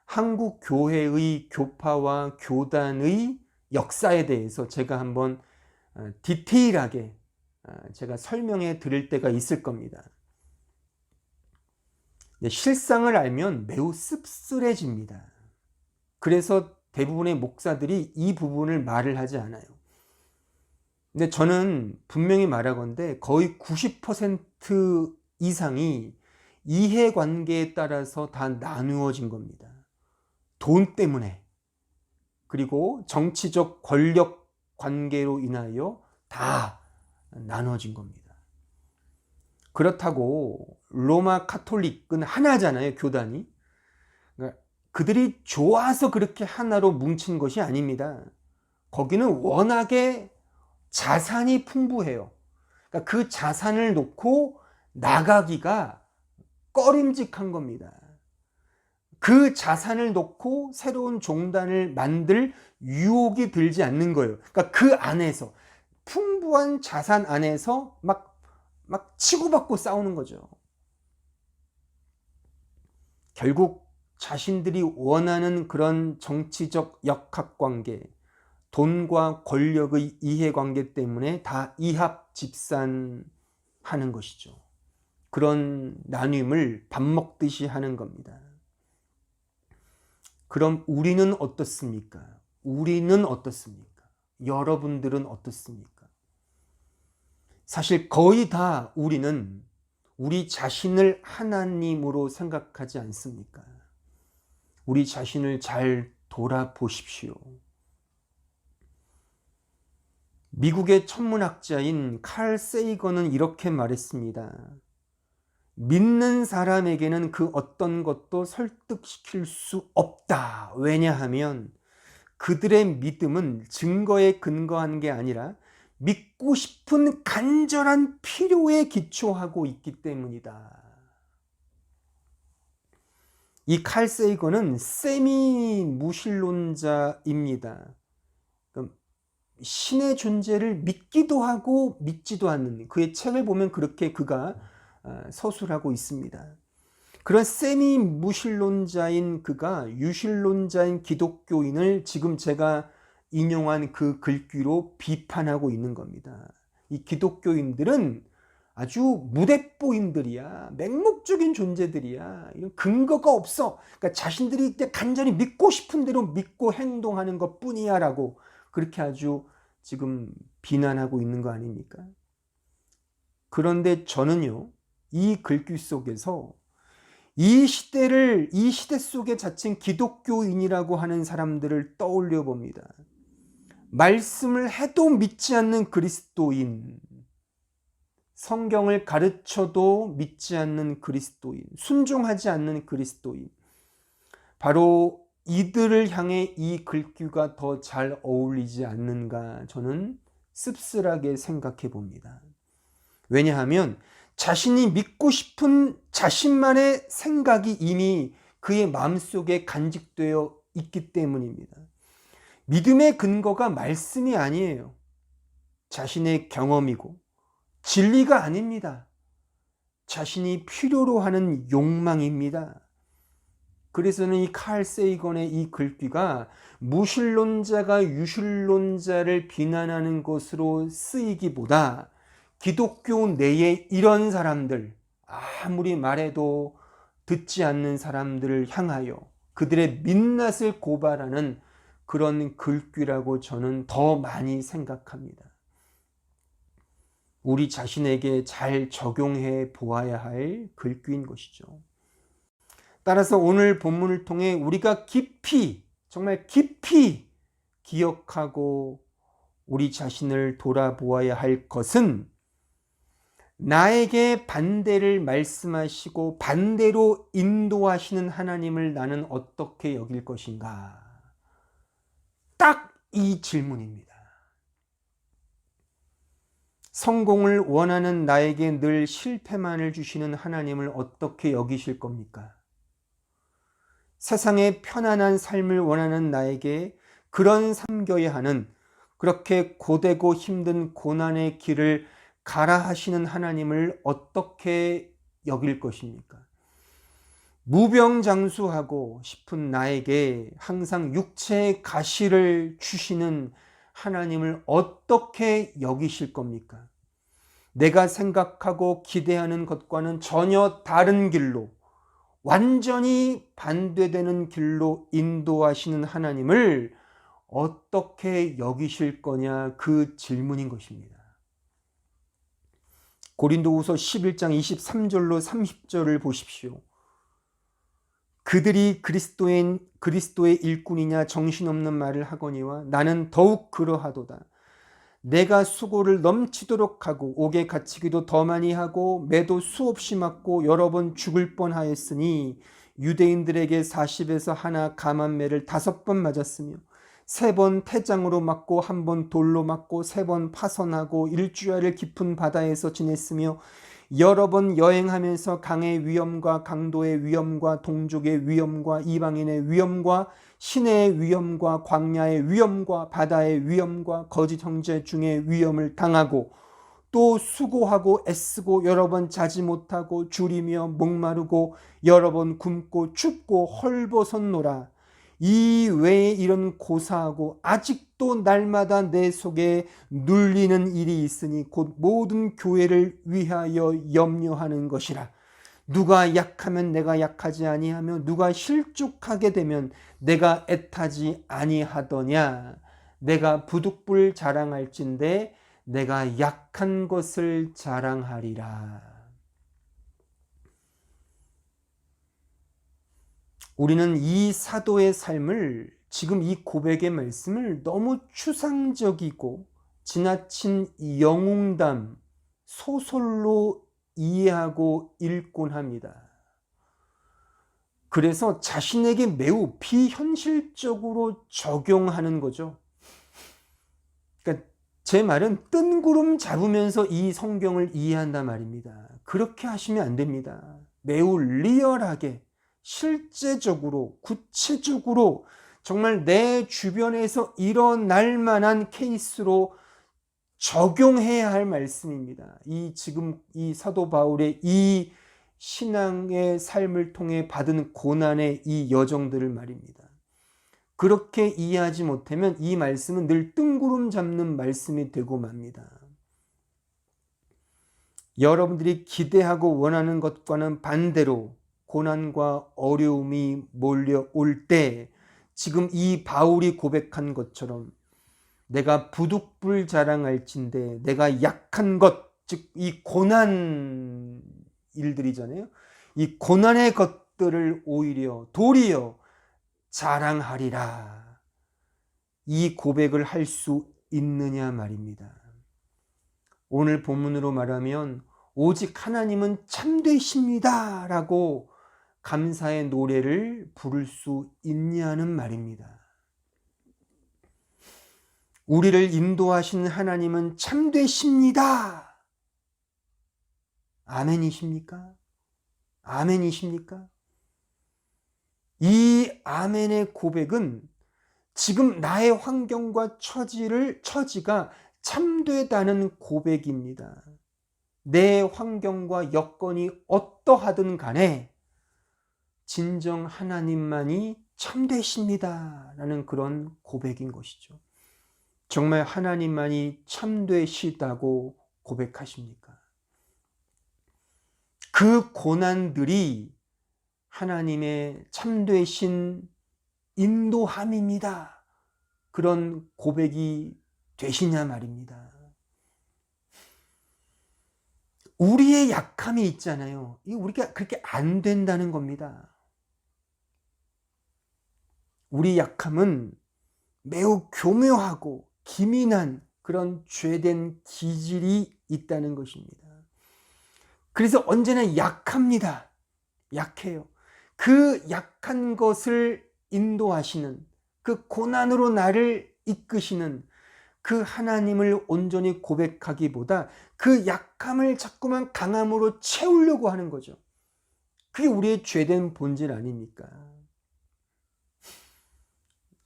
A: 한국 교회의 교파와 교단의 역사에 대해서 제가 한번 디테일하게 제가 설명해 드릴 때가 있을 겁니다. 실상을 알면 매우 씁쓸해집니다. 그래서 대부분의 목사들이 이 부분을 말을 하지 않아요. 근데 저는 분명히 말하건대 거의 90% 이상이 이해관계에 따라서 다 나누어진 겁니다. 돈 때문에, 그리고 정치적 권력 관계로 인하여 다 나눠진 겁니다. 그렇다고 로마 카톨릭은 하나잖아요, 교단이. 그러니까 그들이 좋아서 그렇게 하나로 뭉친 것이 아닙니다. 거기는 워낙에 자산이 풍부해요. 그러니까 그 자산을 놓고 나가기가 꺼림직한 겁니다. 그 자산을 놓고 새로운 종단을 만들 유혹이 들지 않는 거예요. 그러니까 그 안에서, 풍부한 자산 안에서 막 치고받고 싸우는 거죠. 결국 자신들이 원하는 그런 정치적 역학관계, 돈과 권력의 이해관계 때문에 다 이합집산하는 것이죠. 그런 나눔을 밥 먹듯이 하는 겁니다. 그럼 우리는 어떻습니까? 우리는 어떻습니까? 여러분들은 어떻습니까? 사실 거의 다 우리는 우리 자신을 하나님으로 생각하지 않습니까? 우리 자신을 잘 돌아보십시오. 미국의 천문학자인 칼 세이건은 이렇게 말했습니다. 믿는 사람에게는 그 어떤 것도 설득시킬 수 없다. 왜냐하면 그들의 믿음은 증거에 근거한 게 아니라 믿고 싶은 간절한 필요에 기초하고 있기 때문이다. 이 칼 세이건은 세미 무신론자입니다. 신의 존재를 믿기도 하고 믿지도 않는, 그의 책을 보면 그렇게 그가 서술하고 있습니다. 그런 세미 무신론자인 그가 유신론자인 기독교인을 지금 제가 인용한 그 글귀로 비판하고 있는 겁니다. 이 기독교인들은 아주 무대뽀인들이야, 맹목적인 존재들이야, 이런 근거가 없어, 그러니까 자신들이 간절히 믿고 싶은 대로 믿고 행동하는 것 뿐이야 라고 그렇게 아주 지금 비난하고 있는 거 아닙니까? 그런데 저는요, 이 글귀 속에서 이 시대 속에 자칭 기독교인이라고 하는 사람들을 떠올려 봅니다. 말씀을 해도 믿지 않는 그리스도인, 성경을 가르쳐도 믿지 않는 그리스도인, 순종하지 않는 그리스도인, 바로 이들을 향해 이 글귀가 더 잘 어울리지 않는가 저는 씁쓸하게 생각해 봅니다. 왜냐하면 자신이 믿고 싶은 자신만의 생각이 이미 그의 마음속에 간직되어 있기 때문입니다. 믿음의 근거가 말씀이 아니에요. 자신의 경험이고 진리가 아닙니다. 자신이 필요로 하는 욕망입니다. 그래서는 이 칼 세이건의 이 글귀가 무신론자가 유신론자를 비난하는 것으로 쓰이기보다 기독교 내에 이런 사람들, 아무리 말해도 듣지 않는 사람들을 향하여 그들의 민낯을 고발하는 그런 글귀라고 저는 더 많이 생각합니다. 우리 자신에게 잘 적용해 보아야 할 글귀인 것이죠. 따라서 오늘 본문을 통해 우리가 깊이, 정말 깊이 기억하고 우리 자신을 돌아보아야 할 것은 나에게 반대를 말씀하시고 반대로 인도하시는 하나님을 나는 어떻게 여길 것인가? 딱 이 질문입니다. 성공을 원하는 나에게 늘 실패만을 주시는 하나님을 어떻게 여기실 겁니까? 세상의 편안한 삶을 원하는 나에게 그런 삼겨야 하는, 그렇게 고되고 힘든 고난의 길을 가라 하시는 하나님을 어떻게 여길 것입니까? 무병장수하고 싶은 나에게 항상 육체의 가시를 주시는 하나님을 어떻게 여기실 겁니까? 내가 생각하고 기대하는 것과는 전혀 다른 길로, 완전히 반대되는 길로 인도하시는 하나님을 어떻게 여기실 거냐, 그 질문인 것입니다. 고린도후서 11장 23절로 30절을 보십시오. 그들이 그리스도의 일꾼이냐 정신없는 말을 하거니와 나는 더욱 그러하도다. 내가 수고를 넘치도록 하고 옥에 갇히기도 더 많이 하고 매도 수없이 맞고 여러 번 죽을 뻔하였으니 유대인들에게 40에서 하나 감한매를 5번 맞았으며 3번 태장으로 맞고 1번 돌로 맞고 3번 파선하고 일주일을 깊은 바다에서 지냈으며 여러 번 여행하면서 강의 위험과 강도의 위험과 동족의 위험과 이방인의 위험과 시내의 위험과 광야의 위험과 바다의 위험과 거짓 형제 중에 위험을 당하고 또 수고하고 애쓰고 여러 번 자지 못하고 줄이며 목마르고 여러 번 굶고 춥고 헐벗었노라. 이 외에 이런 고사하고 아직도 날마다 내 속에 눌리는 일이 있으니 곧 모든 교회를 위하여 염려하는 것이라. 누가 약하면 내가 약하지 아니하며 누가 실족하게 되면 내가 애타지 아니하더냐. 내가 부득불 자랑할진대 내가 약한 것을 자랑하리라. 우리는 이 사도의 삶을, 지금 이 고백의 말씀을 너무 추상적이고 지나친 영웅담, 소설로 이해하고 읽곤 합니다. 그래서 자신에게 매우 비현실적으로 적용하는 거죠. 그러니까 제 말은 뜬구름 잡으면서 이 성경을 이해한단 말입니다. 그렇게 하시면 안 됩니다. 매우 리얼하게, 실제적으로, 구체적으로 정말 내 주변에서 일어날 만한 케이스로 적용해야 할 말씀입니다. 지금 이 사도 바울의 이 신앙의 삶을 통해 받은 고난의 이 여정들을 말입니다. 그렇게 이해하지 못하면 이 말씀은 늘 뜬구름 잡는 말씀이 되고 맙니다. 여러분들이 기대하고 원하는 것과는 반대로 고난과 어려움이 몰려올 때 지금 이 바울이 고백한 것처럼 내가 부득불 자랑할진대 내가 약한 것, 즉 이 고난 일들이잖아요. 이 고난의 것들을 오히려 도리어 자랑하리라. 이 고백을 할 수 있느냐 말입니다. 오늘 본문으로 말하면 오직 하나님은 참되십니다 라고 감사의 노래를 부를 수 있냐는 말입니다. 우리를 인도하시는 하나님은 참되십니다. 아멘이십니까? 아멘이십니까? 이 아멘의 고백은 지금 나의 환경과 처지가 참되다는 고백입니다. 내 환경과 여건이 어떠하든 간에 진정 하나님만이 참되십니다 라는 그런 고백인 것이죠. 정말 하나님만이 참되시다고 고백하십니까? 그 고난들이 하나님의 참되신 인도함입니다. 그런 고백이 되시냐 말입니다. 우리의 약함이 있잖아요. 우리가 그렇게 안 된다는 겁니다. 우리 약함은 매우 교묘하고 기민한 그런 죄된 기질이 있다는 것입니다. 그래서 언제나 약합니다. 약해요. 그 약한 것을 인도하시는, 그 고난으로 나를 이끄시는 그 하나님을 온전히 고백하기보다 그 약함을 자꾸만 강함으로 채우려고 하는 거죠. 그게 우리의 죄된 본질 아닙니까?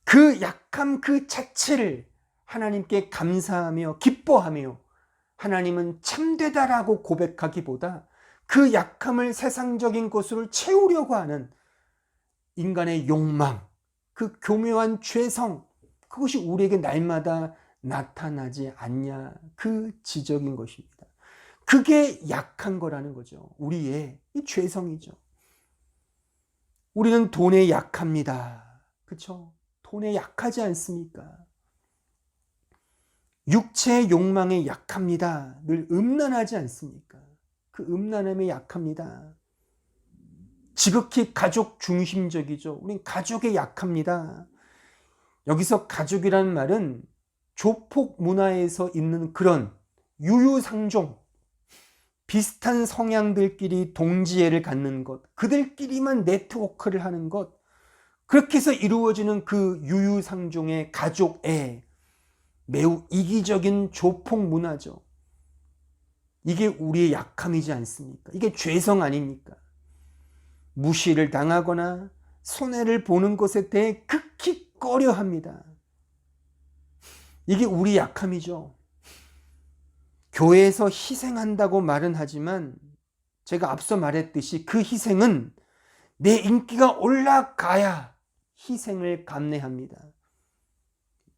A: 그 약함 그 자체를 하나님께 감사하며 기뻐하며 하나님은 참되다라고 고백하기보다 그 약함을 세상적인 것으로 채우려고 하는 인간의 욕망, 그 교묘한 죄성, 그것이 우리에게 날마다 나타나지 않냐, 그 지적인 것입니다. 그게 약한 거라는 거죠. 우리의 이 죄성이죠. 우리는 돈에 약합니다. 그렇죠? 돈에 약하지 않습니까? 육체의 욕망에 약합니다. 늘 음란하지 않습니까? 그 음란함에 약합니다. 지극히 가족 중심적이죠. 우린 가족에 약합니다. 여기서 가족이라는 말은 조폭 문화에서 있는 그런 유유상종, 비슷한 성향들끼리 동지애를 갖는 것, 그들끼리만 네트워크를 하는 것, 그렇게 해서 이루어지는 그 유유상종의 가족애, 매우 이기적인 조폭 문화죠. 이게 우리의 약함이지 않습니까? 이게 죄성 아닙니까? 무시를 당하거나 손해를 보는 것에 대해 극히 꺼려합니다. 이게 우리 약함이죠. 교회에서 희생한다고 말은 하지만 제가 앞서 말했듯이 그 희생은 내 인기가 올라가야 희생을 감내합니다.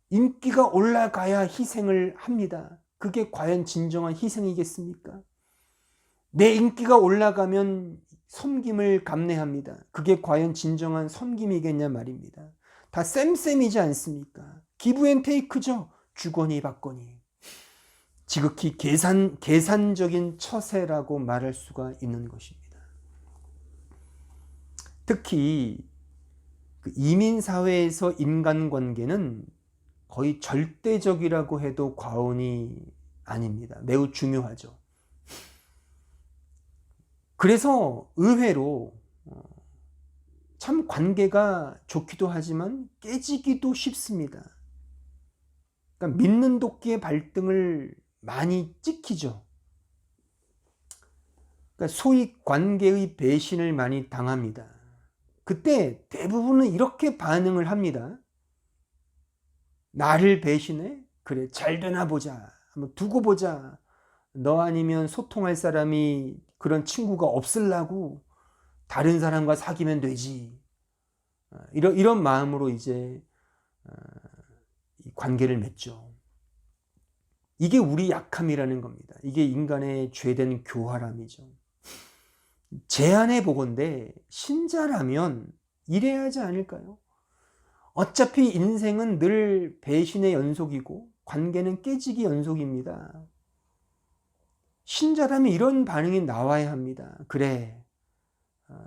A: 인기가 올라가야 희생을 합니다. 그게 과연 진정한 희생이겠습니까? 내 인기가 올라가면 섬김을 감내합니다. 그게 과연 진정한 섬김이겠냐 말입니다. 다 쌤쌤이지 않습니까? 기브앤테이크죠. 주거니 받거니. 지극히 계산적인 처세라고 말할 수가 있는 것입니다. 특히 이민사회에서 인간관계는 거의 절대적이라고 해도 과언이 아닙니다. 매우 중요하죠. 그래서 의외로 참 관계가 좋기도 하지만 깨지기도 쉽습니다. 그러니까 믿는 도끼의 발등을 많이 찍히죠. 그러니까 소위 관계의 배신을 많이 당합니다. 그때 대부분은 이렇게 반응을 합니다. 나를 배신해? 그래, 잘 되나 보자. 한번 두고 보자. 너 아니면 소통할 사람이 그런 친구가 없으려고 다른 사람과 사귀면 되지. 이런 마음으로 이제 관계를 맺죠. 이게 우리 약함이라는 겁니다. 이게 인간의 죄된 교활함이죠. 제안해 보건대 신자라면 이래야 하지 않을까요? 어차피 인생은 늘 배신의 연속이고 관계는 깨지기 연속입니다. 신자라면 이런 반응이 나와야 합니다. 그래,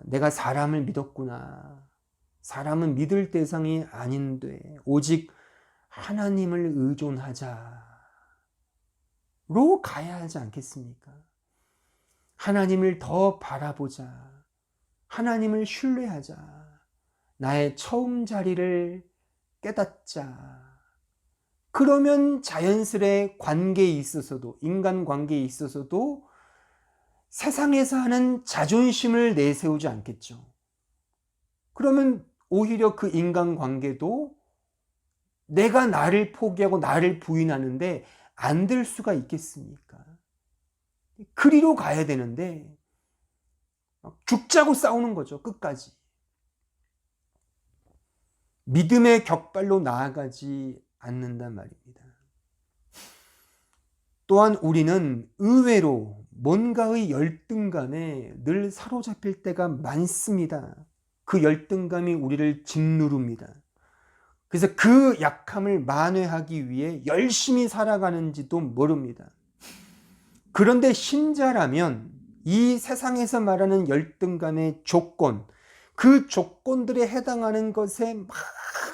A: 내가 사람을 믿었구나. 사람은 믿을 대상이 아닌데 오직 하나님을 의존하자로 가야 하지 않겠습니까? 하나님을 더 바라보자. 하나님을 신뢰하자. 나의 처음 자리를 깨닫자. 그러면 자연스레 관계에 있어서도, 인간관계에 있어서도 세상에서 하는 자존심을 내세우지 않겠죠. 그러면 오히려 그 인간관계도 내가 나를 포기하고 나를 부인하는데 안 될 수가 있겠습니까? 그리로 가야 되는데 죽자고 싸우는 거죠. 끝까지. 믿음의 격발로 나아가지 않는단 말입니다. 또한 우리는 의외로 뭔가의 열등감에 늘 사로잡힐 때가 많습니다. 그 열등감이 우리를 짓누릅니다. 그래서 그 약함을 만회하기 위해 열심히 살아가는지도 모릅니다. 그런데 신자라면 이 세상에서 말하는 열등감의 조건, 그 조건들에 해당하는 것에 막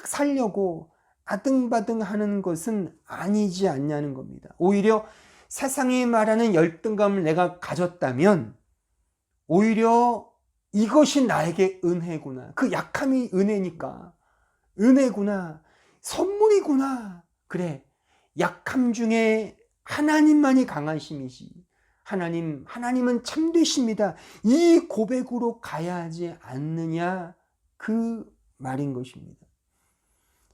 A: 살려고 아등바등 하는 것은 아니지 않냐는 겁니다. 오히려 세상이 말하는 열등감을 내가 가졌다면 오히려 이것이 나에게 은혜구나. 그 약함이 은혜니까. 은혜구나. 선물이구나. 그래. 약함 중에 하나님만이 강하심이지. 하나님은 참되십니다. 이 고백으로 가야 하지 않느냐. 그 말인 것입니다.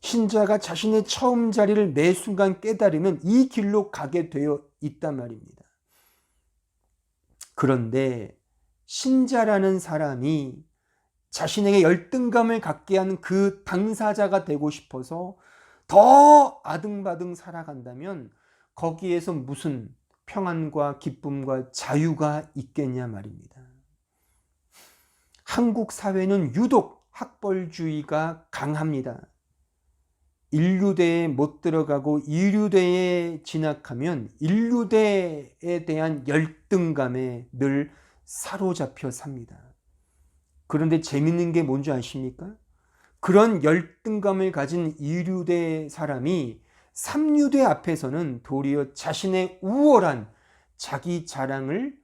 A: 신자가 자신의 처음 자리를 매 순간 깨달으면 이 길로 가게 되어 있단 말입니다. 그런데 신자라는 사람이 자신에게 열등감을 갖게 한 그 당사자가 되고 싶어서 더 아등바등 살아간다면 거기에서 무슨 평안과 기쁨과 자유가 있겠냐 말입니다. 한국 사회는 유독 학벌주의가 강합니다. 인류대에 못 들어가고 이류대에 진학하면 인류대에 대한 열등감에 늘 사로잡혀 삽니다. 그런데 재밌는 게 뭔지 아십니까? 그런 열등감을 가진 이류대 사람이 삼류대 앞에서는 도리어 자신의 우월한 자기 자랑을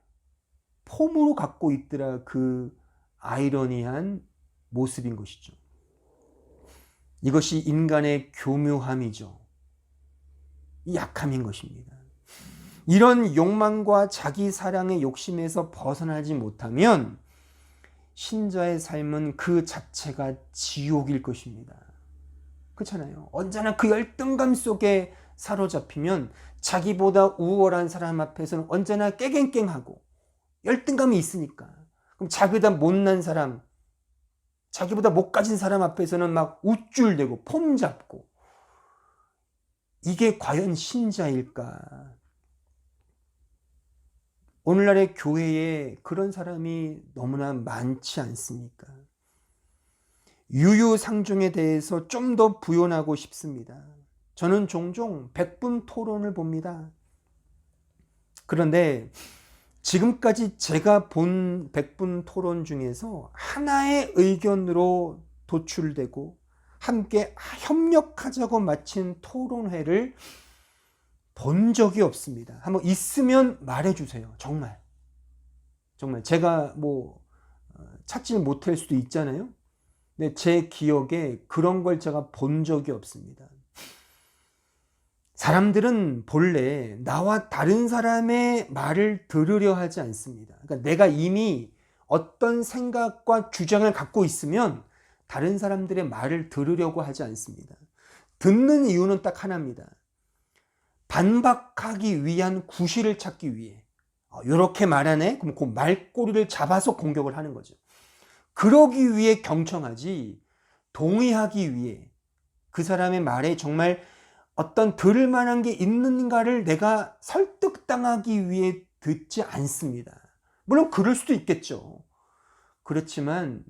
A: 폼으로 갖고 있더라. 그 아이러니한 모습인 것이죠. 이것이 인간의 교묘함이죠. 약함인 것입니다. 이런 욕망과 자기 사랑의 욕심에서 벗어나지 못하면 신자의 삶은 그 자체가 지옥일 것입니다. 그렇잖아요. 언제나 그 열등감 속에 사로잡히면 자기보다 우월한 사람 앞에서는 언제나 깨갱깽하고 열등감이 있으니까. 그럼 자기보다 못난 사람, 자기보다 못 가진 사람 앞에서는 막 우쭐대고 폼 잡고. 이게 과연 신자일까? 오늘날의 교회에 그런 사람이 너무나 많지 않습니까? 유유상종에 대해서 좀 더 부연하고 싶습니다. 저는 종종 백분 토론을 봅니다. 그런데 지금까지 제가 본 백분 토론 중에서 하나의 의견으로 도출되고 함께 협력하자고 마친 토론회를 본 적이 없습니다. 한번 있으면 말해주세요. 정말 제가 찾지 못할 수도 있잖아요. 근데 제 기억에 그런 걸 제가 본 적이 없습니다. 사람들은 본래 나와 다른 사람의 말을 들으려 하지 않습니다. 그러니까 내가 이미 어떤 생각과 주장을 갖고 있으면 다른 사람들의 말을 들으려고 하지 않습니다. 듣는 이유는 딱 하나입니다. 반박하기 위한 구실을 찾기 위해. 이렇게 말하네? 그럼 그 말꼬리를 잡아서 공격을 하는 거죠. 그러기 위해 경청하지, 동의하기 위해 그 사람의 말에 정말 어떤 들을 만한 게 있는가를 내가 설득당하기 위해 듣지 않습니다. 물론 그럴 수도 있겠죠. 그렇지만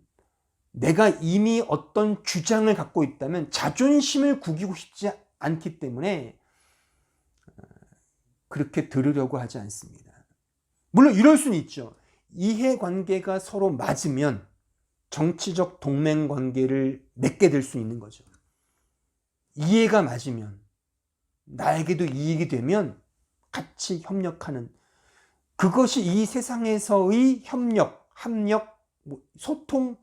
A: 내가 이미 어떤 주장을 갖고 있다면 자존심을 구기고 싶지 않기 때문에 그렇게 들으려고 하지 않습니다. 물론 이럴 수는 있죠. 이해관계가 서로 맞으면 정치적 동맹관계를 맺게 될 수 있는 거죠. 이해가 맞으면 나에게도 이익이 되면 같이 협력하는, 그것이 이 세상에서의 협력, 합력, 소통,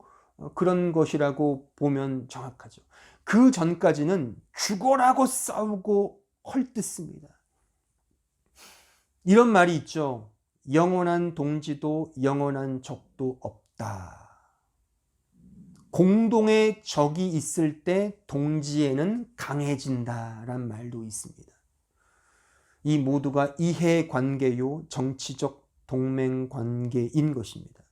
A: 그런 것이라고 보면 정확하죠. 그 전까지는 죽어라고 싸우고 헐뜯습니다. 이런 말이 있죠. 영원한 동지도 영원한 적도 없다. 공동의 적이 있을 때 동지에는 강해진다란 말도 있습니다. 이 모두가 이해관계요 정치적 동맹관계인 것입니다.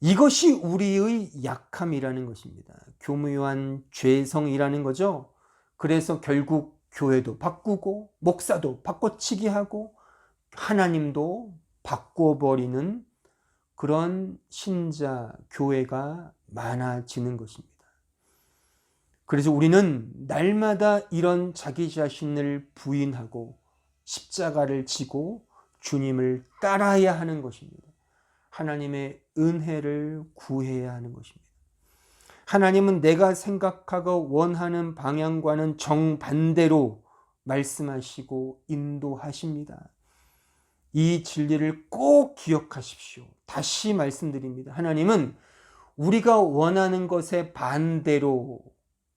A: 이것이 우리의 약함이라는 것입니다. 교묘한 죄성이라는 거죠. 그래서 결국 교회도 바꾸고 목사도 바꿔치기 하고 하나님도 바꿔버리는 그런 신자 교회가 많아지는 것입니다. 그래서 우리는 날마다 이런 자기 자신을 부인하고 십자가를 지고 주님을 따라야 하는 것입니다. 하나님의 은혜를 구해야 하는 것입니다. 하나님은 내가 생각하고 원하는 방향과는 정반대로 말씀하시고 인도하십니다. 이 진리를 꼭 기억하십시오. 다시 말씀드립니다. 하나님은 우리가 원하는 것에 반대로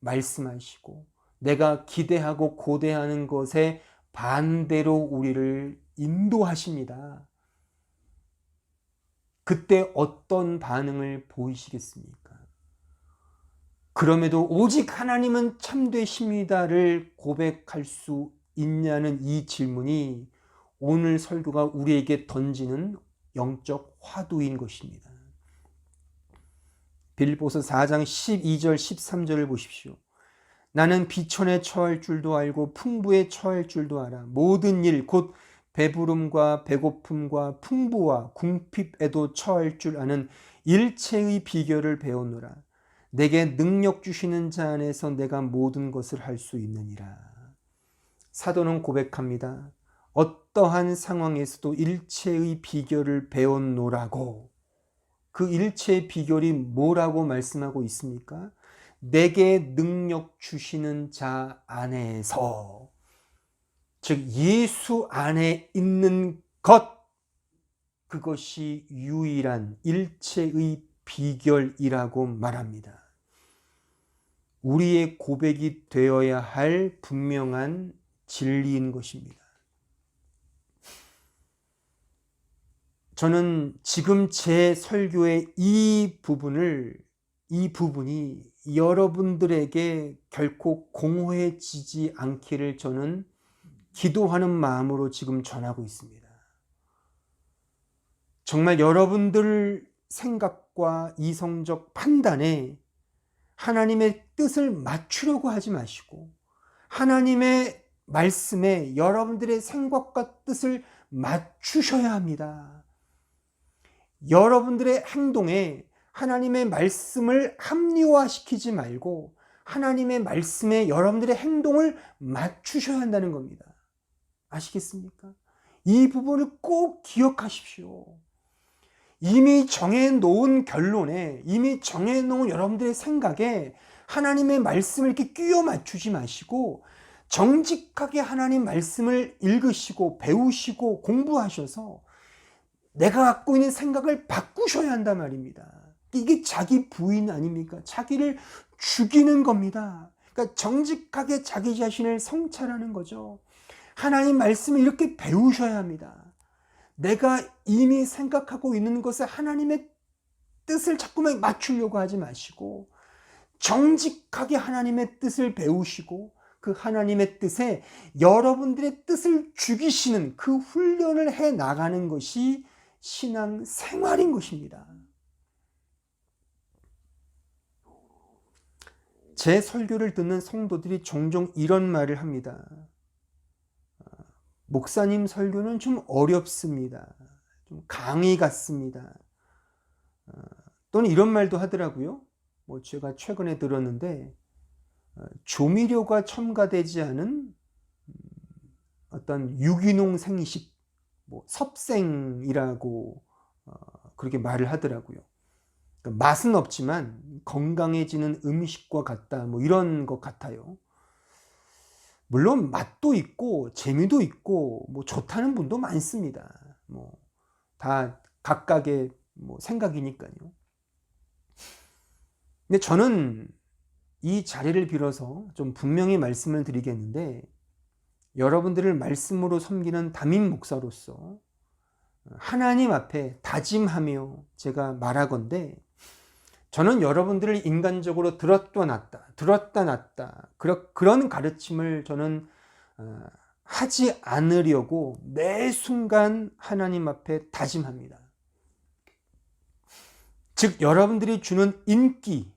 A: 말씀하시고 내가 기대하고 고대하는 것에 반대로 우리를 인도하십니다. 그때 어떤 반응을 보이시겠습니까? 그럼에도 오직 하나님은 참되십니다를 고백할 수 있냐는 이 질문이 오늘 설교가 우리에게 던지는 영적 화두인 것입니다. 빌립보서 4장 12절 13절을 보십시오. 나는 비천에 처할 줄도 알고 풍부에 처할 줄도 알아. 모든 일 곧 배부름과 배고픔과 풍부와 궁핍에도 처할 줄 아는 일체의 비결을 배우노라. 내게 능력 주시는 자 안에서 내가 모든 것을 할 수 있느니라. 사도는 고백합니다. 어떠한 상황에서도 일체의 비결을 배웠노라고. 그 일체의 비결이 뭐라고 말씀하고 있습니까? 내게 능력 주시는 자 안에서, 즉 예수 안에 있는 것, 그것이 유일한 일체의 비결이라고 말합니다. 우리의 고백이 되어야 할 분명한 진리인 것입니다. 저는 지금 제 설교의 이 부분이 여러분들에게 결코 공허해지지 않기를 저는 기도하는 마음으로 지금 전하고 있습니다. 정말 여러분들 생각과 이성적 판단에 하나님의 뜻을 맞추려고 하지 마시고 하나님의 말씀에 여러분들의 생각과 뜻을 맞추셔야 합니다. 여러분들의 행동에 하나님의 말씀을 합리화시키지 말고 하나님의 말씀에 여러분들의 행동을 맞추셔야 한다는 겁니다. 아시겠습니까? 이 부분을 꼭 기억하십시오. 이미 정해놓은 결론에, 이미 정해놓은 여러분들의 생각에 하나님의 말씀을 이렇게 끼워 맞추지 마시고 정직하게 하나님 말씀을 읽으시고 배우시고 공부하셔서 내가 갖고 있는 생각을 바꾸셔야 한단 말입니다. 이게 자기 부인 아닙니까? 자기를 죽이는 겁니다. 그러니까 정직하게 자기 자신을 성찰하는 거죠. 하나님 말씀을 이렇게 배우셔야 합니다. 내가 이미 생각하고 있는 것에 하나님의 뜻을 자꾸만 맞추려고 하지 마시고 정직하게 하나님의 뜻을 배우시고 그 하나님의 뜻에 여러분들의 뜻을 죽이시는 그 훈련을 해 나가는 것이 신앙 생활인 것입니다. 제 설교를 듣는 성도들이 종종 이런 말을 합니다. 목사님 설교는 좀 어렵습니다. 좀 강의 같습니다. 또는 이런 말도 하더라고요. 제가 최근에 들었는데 조미료가 첨가되지 않은 어떤 유기농 생식, 섭생이라고 그렇게 말을 하더라고요. 그러니까 맛은 없지만 건강해지는 음식과 같다, 이런 것 같아요. 물론 맛도 있고 재미도 있고 좋다는 분도 많습니다. 다 각각의 생각이니까요. 근데 저는 이 자리를 빌어서 좀 분명히 말씀을 드리겠는데, 여러분들을 말씀으로 섬기는 담임 목사로서 하나님 앞에 다짐하며 제가 말하건대, 저는 여러분들을 인간적으로 들었다 놨다 그런 가르침을 저는 하지 않으려고 매 순간 하나님 앞에 다짐합니다. 즉 여러분들이 주는 인기,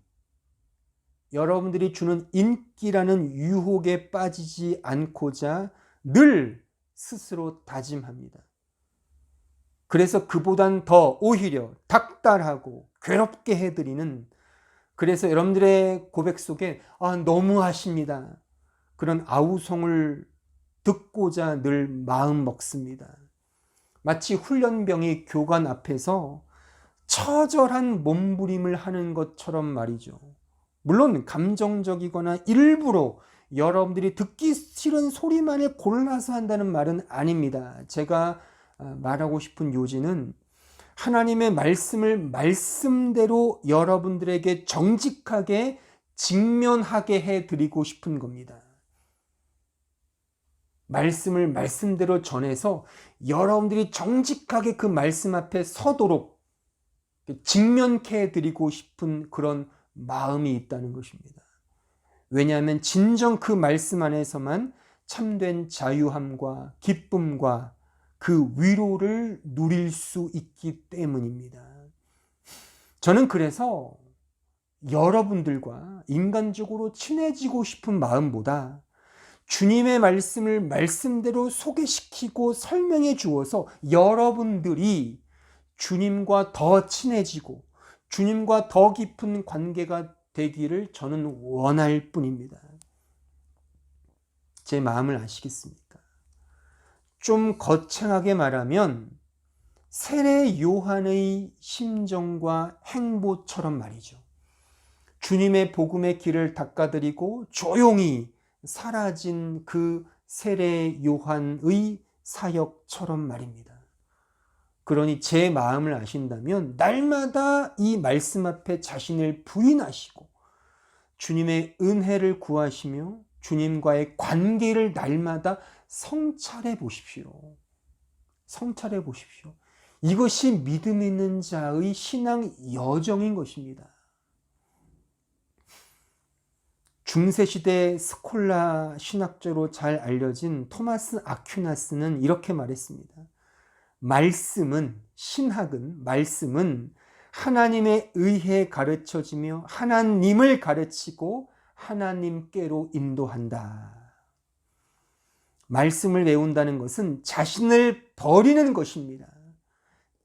A: 여러분들이 주는 인기라는 유혹에 빠지지 않고자 늘 스스로 다짐합니다. 그래서 그보단 더 오히려 닥달하고 괴롭게 해드리는, 그래서 여러분들의 고백 속에 너무하십니다, 그런 아우성을 듣고자 늘 마음 먹습니다. 마치 훈련병이 교관 앞에서 처절한 몸부림을 하는 것처럼 말이죠. 물론 감정적이거나 일부러 여러분들이 듣기 싫은 소리만을 골라서 한다는 말은 아닙니다. 제가 말하고 싶은 요지는 하나님의 말씀을 말씀대로 여러분들에게 정직하게 직면하게 해드리고 싶은 겁니다. 말씀을 말씀대로 전해서 여러분들이 정직하게 그 말씀 앞에 서도록 직면케 해드리고 싶은 그런 마음이 있다는 것입니다. 왜냐하면 진정 그 말씀 안에서만 참된 자유함과 기쁨과 그 위로를 누릴 수 있기 때문입니다. 저는 그래서 여러분들과 인간적으로 친해지고 싶은 마음보다 주님의 말씀을 말씀대로 소개시키고 설명해 주어서 여러분들이 주님과 더 친해지고 주님과 더 깊은 관계가 되기를 저는 원할 뿐입니다. 제 마음을 아시겠습니까? 좀 거창하게 말하면 세례 요한의 심정과 행보처럼 말이죠. 주님의 복음의 길을 닦아드리고 조용히 사라진 그 세례 요한의 사역처럼 말입니다. 그러니 제 마음을 아신다면 날마다 이 말씀 앞에 자신을 부인하시고 주님의 은혜를 구하시며 주님과의 관계를 날마다 성찰해 보십시오. 성찰해 보십시오. 이것이 믿음 있는 자의 신앙 여정인 것입니다. 중세시대 스콜라 신학자로 잘 알려진 토마스 아퀴나스는 이렇게 말했습니다. 신학은 말씀은 하나님에 의해 가르쳐지며 하나님을 가르치고 하나님께로 인도한다. 말씀을 외운다는 것은 자신을 버리는 것입니다.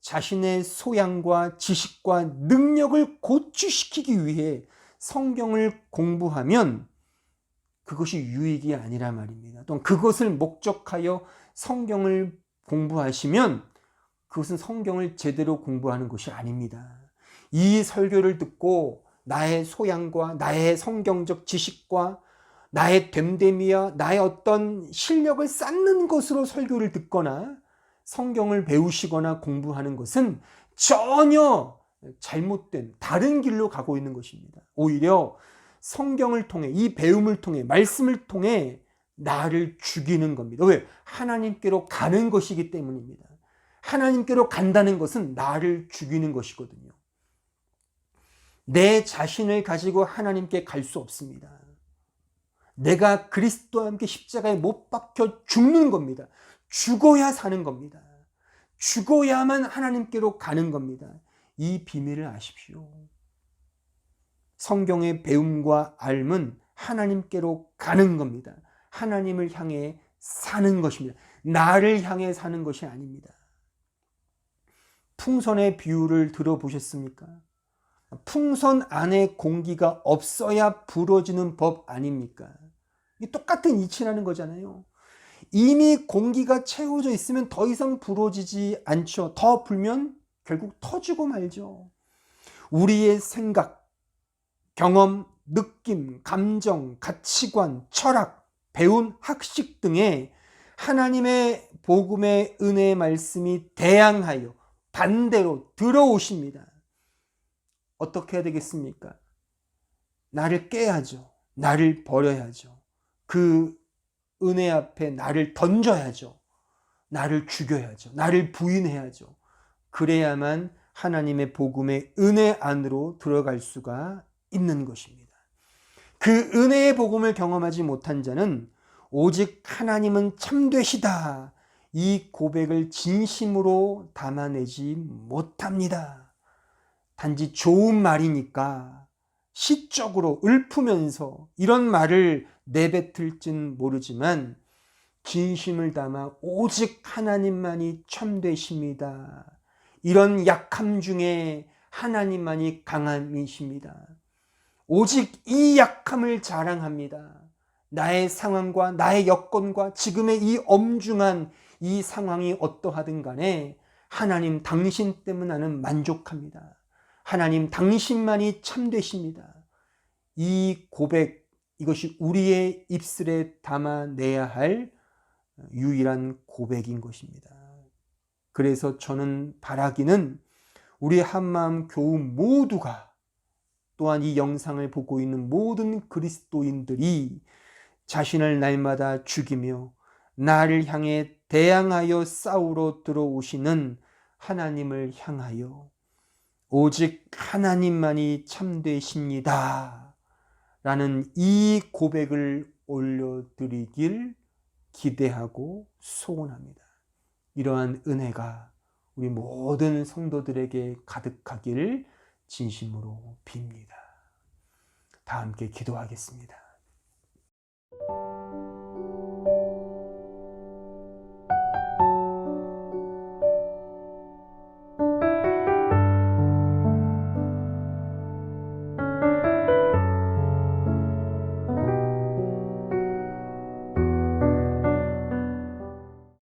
A: 자신의 소양과 지식과 능력을 고취시키기 위해 성경을 공부하면 그것이 유익이 아니라 말입니다. 또는 그것을 목적하여 성경을 공부하시면 그것은 성경을 제대로 공부하는 것이 아닙니다. 이 설교를 듣고 나의 소양과 나의 성경적 지식과 나의 됨됨이와 나의 어떤 실력을 쌓는 것으로 설교를 듣거나 성경을 배우시거나 공부하는 것은 전혀 잘못된 다른 길로 가고 있는 것입니다. 오히려 성경을 통해, 이 배움을 통해, 말씀을 통해 나를 죽이는 겁니다. 왜? 하나님께로 가는 것이기 때문입니다. 하나님께로 간다는 것은 나를 죽이는 것이거든요. 내 자신을 가지고 하나님께 갈 수 없습니다. 내가 그리스도와 함께 십자가에 못 박혀 죽는 겁니다. 죽어야 사는 겁니다. 죽어야만 하나님께로 가는 겁니다. 이 비밀을 아십시오. 성경의 배움과 알은 하나님께로 가는 겁니다. 하나님을 향해 사는 것입니다. 나를 향해 사는 것이 아닙니다. 풍선의 비유를 들어보셨습니까? 풍선 안에 공기가 없어야 불어지는 법 아닙니까? 똑같은 이치라는 거잖아요. 이미 공기가 채워져 있으면 더 이상 불어지지 않죠. 더 불면 결국 터지고 말죠. 우리의 생각, 경험, 느낌, 감정, 가치관, 철학, 배운 학식 등에 하나님의 복음의 은혜의 말씀이 대항하여 반대로 들어오십니다. 어떻게 해야 되겠습니까? 나를 깨야죠. 나를 버려야죠. 그 은혜 앞에 나를 던져야죠. 나를 죽여야죠. 나를 부인해야죠. 그래야만 하나님의 복음의 은혜 안으로 들어갈 수가 있는 것입니다. 그 은혜의 복음을 경험하지 못한 자는 오직 하나님은 참되시다, 이 고백을 진심으로 담아내지 못합니다. 단지 좋은 말이니까 시적으로 읊으면서 이런 말을 내뱉을진 모르지만 진심을 담아 오직 하나님만이 참되십니다. 이런 약함 중에 하나님만이 강함이십니다. 오직 이 약함을 자랑합니다. 나의 상황과 나의 여건과 지금의 이 엄중한 이 상황이 어떠하든 간에 하나님 당신 때문에 나는 만족합니다. 하나님 당신만이 참되십니다. 이 고백, 이것이 우리의 입술에 담아내야 할 유일한 고백인 것입니다. 그래서 저는 바라기는 우리 한마음 교우 모두가, 또한 이 영상을 보고 있는 모든 그리스도인들이 자신을 날마다 죽이며 나를 향해 대항하여 싸우러 들어오시는 하나님을 향하여 오직 하나님만이 참되십니다 라는 이 고백을 올려드리길 기대하고 소원합니다. 이러한 은혜가 우리 모든 성도들에게 가득하길 진심으로 빕니다. 다 함께 기도하겠습니다.